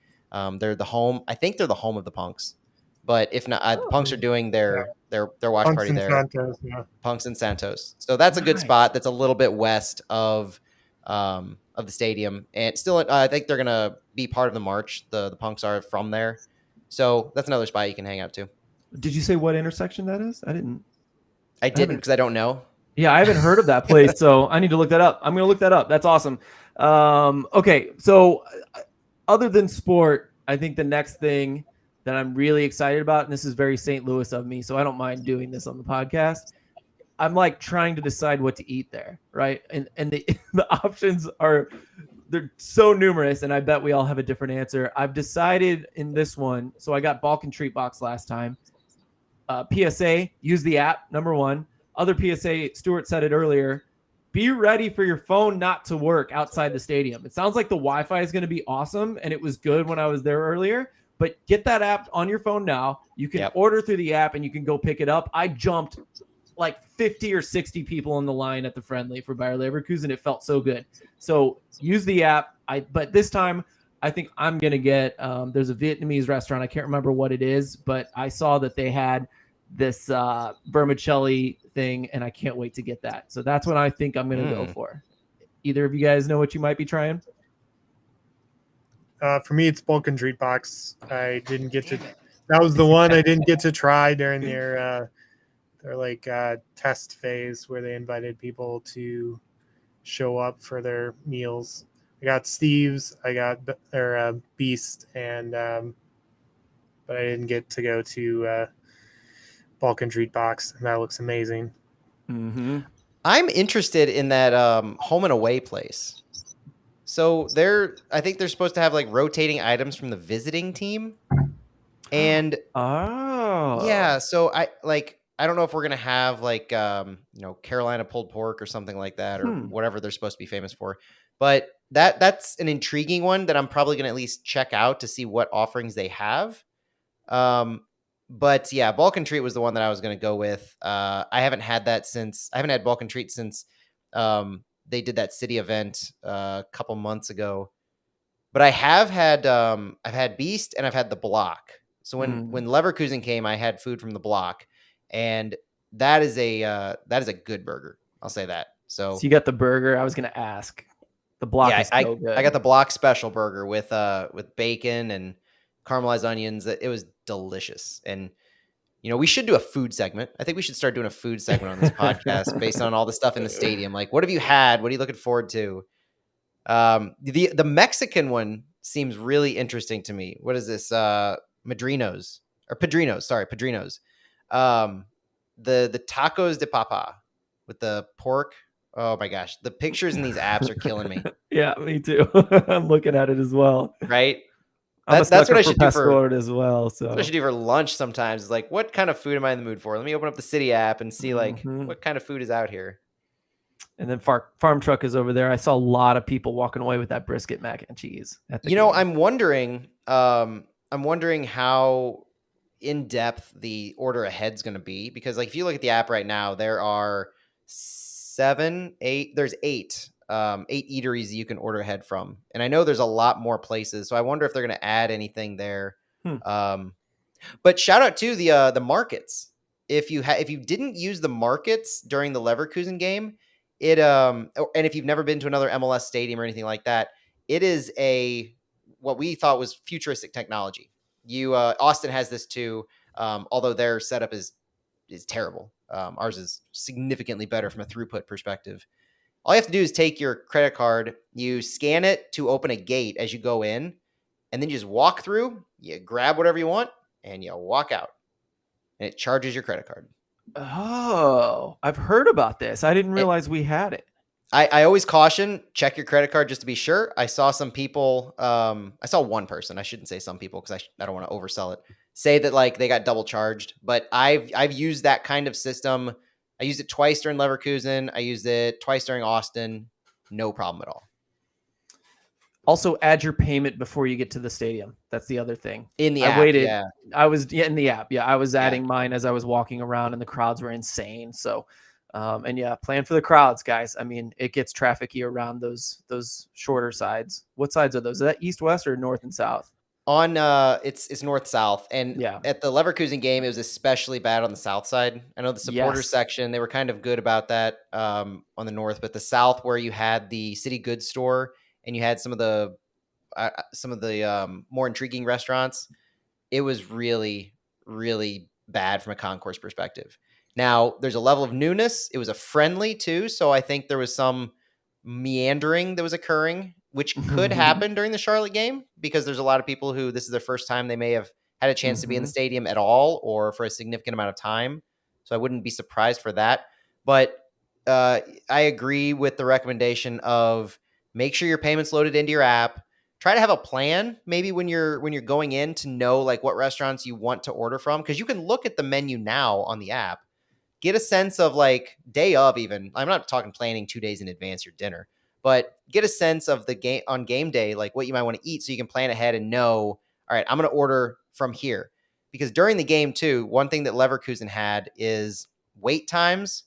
They're the home. I think they're the home of the Punks, but if not, the Punks are doing their watch Punks party and there. Santos, Punks and Santos. So that's a good spot. That's a little bit west of the stadium, and still, I think they're gonna be part of the march. The Punks are from there, so that's another spot you can hang out to. Did you say what intersection that is? I didn't because I don't know. Yeah, I haven't heard of that place, so I need to look that up. I'm going to look that up. That's awesome. Okay, so other than sport, I think the next thing that I'm really excited about, and this is very St. Louis of me, so I don't mind doing this on the podcast. I'm like trying to decide what to eat there, right? And the the options they're so numerous, and I bet we all have a different answer. I've decided in this one, so I got Balkan Treat Box last time. PSA, use the app, number one. Other PSA, Stuart said it earlier, be ready for your phone not to work outside the stadium. It sounds like the Wi-Fi is going to be awesome, and it was good when I was there earlier, but get that app on your phone now. You can order through the app, and you can go pick it up. I jumped like 50 or 60 people in the line at the friendly for Bayer Leverkusen. It felt so good. So use the app. But this time, I think I'm going to get there's a Vietnamese restaurant. I can't remember what it is, but I saw that they had this vermicelli thing, and I can't wait to get that. So that's what I think I'm going to go for. Either of you guys know what you might be trying? For me, it's Balkan Treat Box. I didn't get to. That was the one I didn't get to try during their like test phase where they invited people to show up for their meals. I got Steve's, I got Beast, and but I didn't get to go to Balkan Treat Box, and that looks amazing. Mm-hmm. I'm interested in that home and away place. So I think they're supposed to have like rotating items from the visiting team, and so I don't know if we're gonna have like Carolina pulled pork or something like that, or whatever they're supposed to be famous for. But that's an intriguing one that I'm probably gonna at least check out to see what offerings they have. But yeah, Balkan Treat was the one that I was gonna go with. I haven't had Balkan Treat since they did that city event a couple months ago. But I have had I've had Beast and I've had the Block. So when Leverkusen came, I had food from the Block, and that is a good burger. I'll say that. So you got the burger. I was going to ask. The Block is so good. I got the Block special burger with bacon and caramelized onions. It was delicious. And we should do a food segment. I think we should start doing a food segment on this podcast based on all the stuff in the stadium. Like, what have you had? What are you looking forward to? The Mexican one seems really interesting to me. What is this? Padrinos. Sorry, Padrinos. The tacos de papa with the pork. Oh my gosh, the pictures in these apps are killing me. Yeah, me too. I'm looking at it as well. Right. That's what I should do for as well. So that's what I should do for lunch sometimes. Is like, what kind of food am I in the mood for? Let me open up the city app and see like what kind of food is out here. And then farm truck is over there. I saw a lot of people walking away with that brisket mac and cheese. I'm wondering how in depth the order ahead is going to be, because like if you look at the app right now, there are 8 eateries you can order ahead from, and I know there's a lot more places. So I wonder if they're going to add anything there. But shout out to the markets. If you didn't use the markets during the Leverkusen game, and if you've never been to another MLS stadium or anything like that, it is what we thought was futuristic technology. Austin has this too. Although their setup is terrible. Ours is significantly better from a throughput perspective. All you have to do is take your credit card, you scan it to open a gate as you go in, and then you just walk through, you grab whatever you want, and you walk out. And it charges your credit card. Oh, I've heard about this. I didn't realize we had it. I always caution, check your credit card just to be sure. I saw some people, I saw one person, I shouldn't say some people because I don't want to oversell it, say that like they got double charged. But I've used that kind of system. I used it twice during Leverkusen. I used it twice during Austin. No problem at all. Also, add your payment before you get to the stadium. That's the other thing. In the app, I waited. yeah. I was in the app. Yeah, I was adding mine as I was walking around, and the crowds were insane. So, and yeah, plan for the crowds, guys. I mean, it gets trafficy around those shorter sides. What sides are those? Is that east, west, or north and south? On it's north south, and at the Leverkusen game it was especially bad on the south side. I know the supporter section, they were kind of good about that on the north, but the south, where you had the city goods store and you had some of the more intriguing restaurants, it was really, really bad from a concourse perspective. Now there's a level of newness. It was a friendly too, so I think there was some meandering that was occurring, which could happen during the Charlotte game, because there's a lot of people who this is their first time they may have had a chance to be in the stadium at all or for a significant amount of time. So I wouldn't be surprised for that. But I agree with the recommendation of make sure your payment's loaded into your app. Try to have a plan maybe when you're going in to know like what restaurants you want to order from, because you can look at the menu now on the app. Get a sense of like day of, even. I'm not talking planning 2 days in advance your dinner, but get a sense of the game on game day, like what you might want to eat, so you can plan ahead and know, all right, I'm going to order from here. Because during the game too, one thing that Leverkusen had is wait times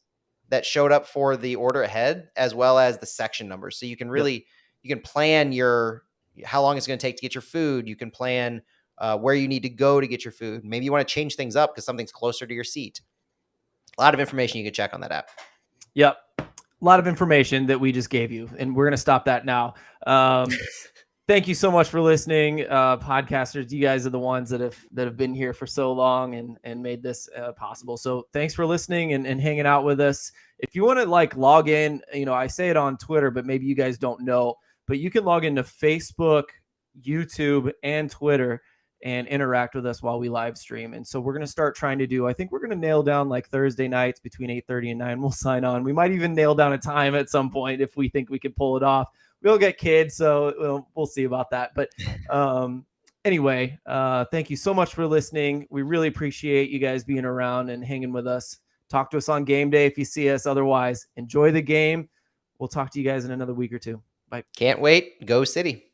that showed up for the order ahead, as well as the section numbers. So you can really, you can plan how long it's going to take to get your food. You can plan where you need to go to get your food. Maybe you want to change things up because something's closer to your seat. A lot of information you can check on that app. Yep. A lot of information that we just gave you, and we're going to stop that now. Thank you so much for listening, podcasters. You guys are the ones that have been here for so long and made this possible. So thanks for listening and hanging out with us. If you want to like log in, I say it on Twitter, but maybe you guys don't know, but you can log into Facebook, YouTube, and Twitter and interact with us while we live stream. And so we're going to start trying to do, I think we're going to nail down like Thursday nights between 8:30 and 9. We'll sign on. We might even nail down a time at some point if we think we can pull it off. We'll get kids, so we'll see about that. But anyway, thank you so much for listening. We really appreciate you guys being around and hanging with us. Talk to us on game day if you see us. Otherwise, enjoy the game. We'll talk to you guys in another week or two. Bye. Can't wait. Go City.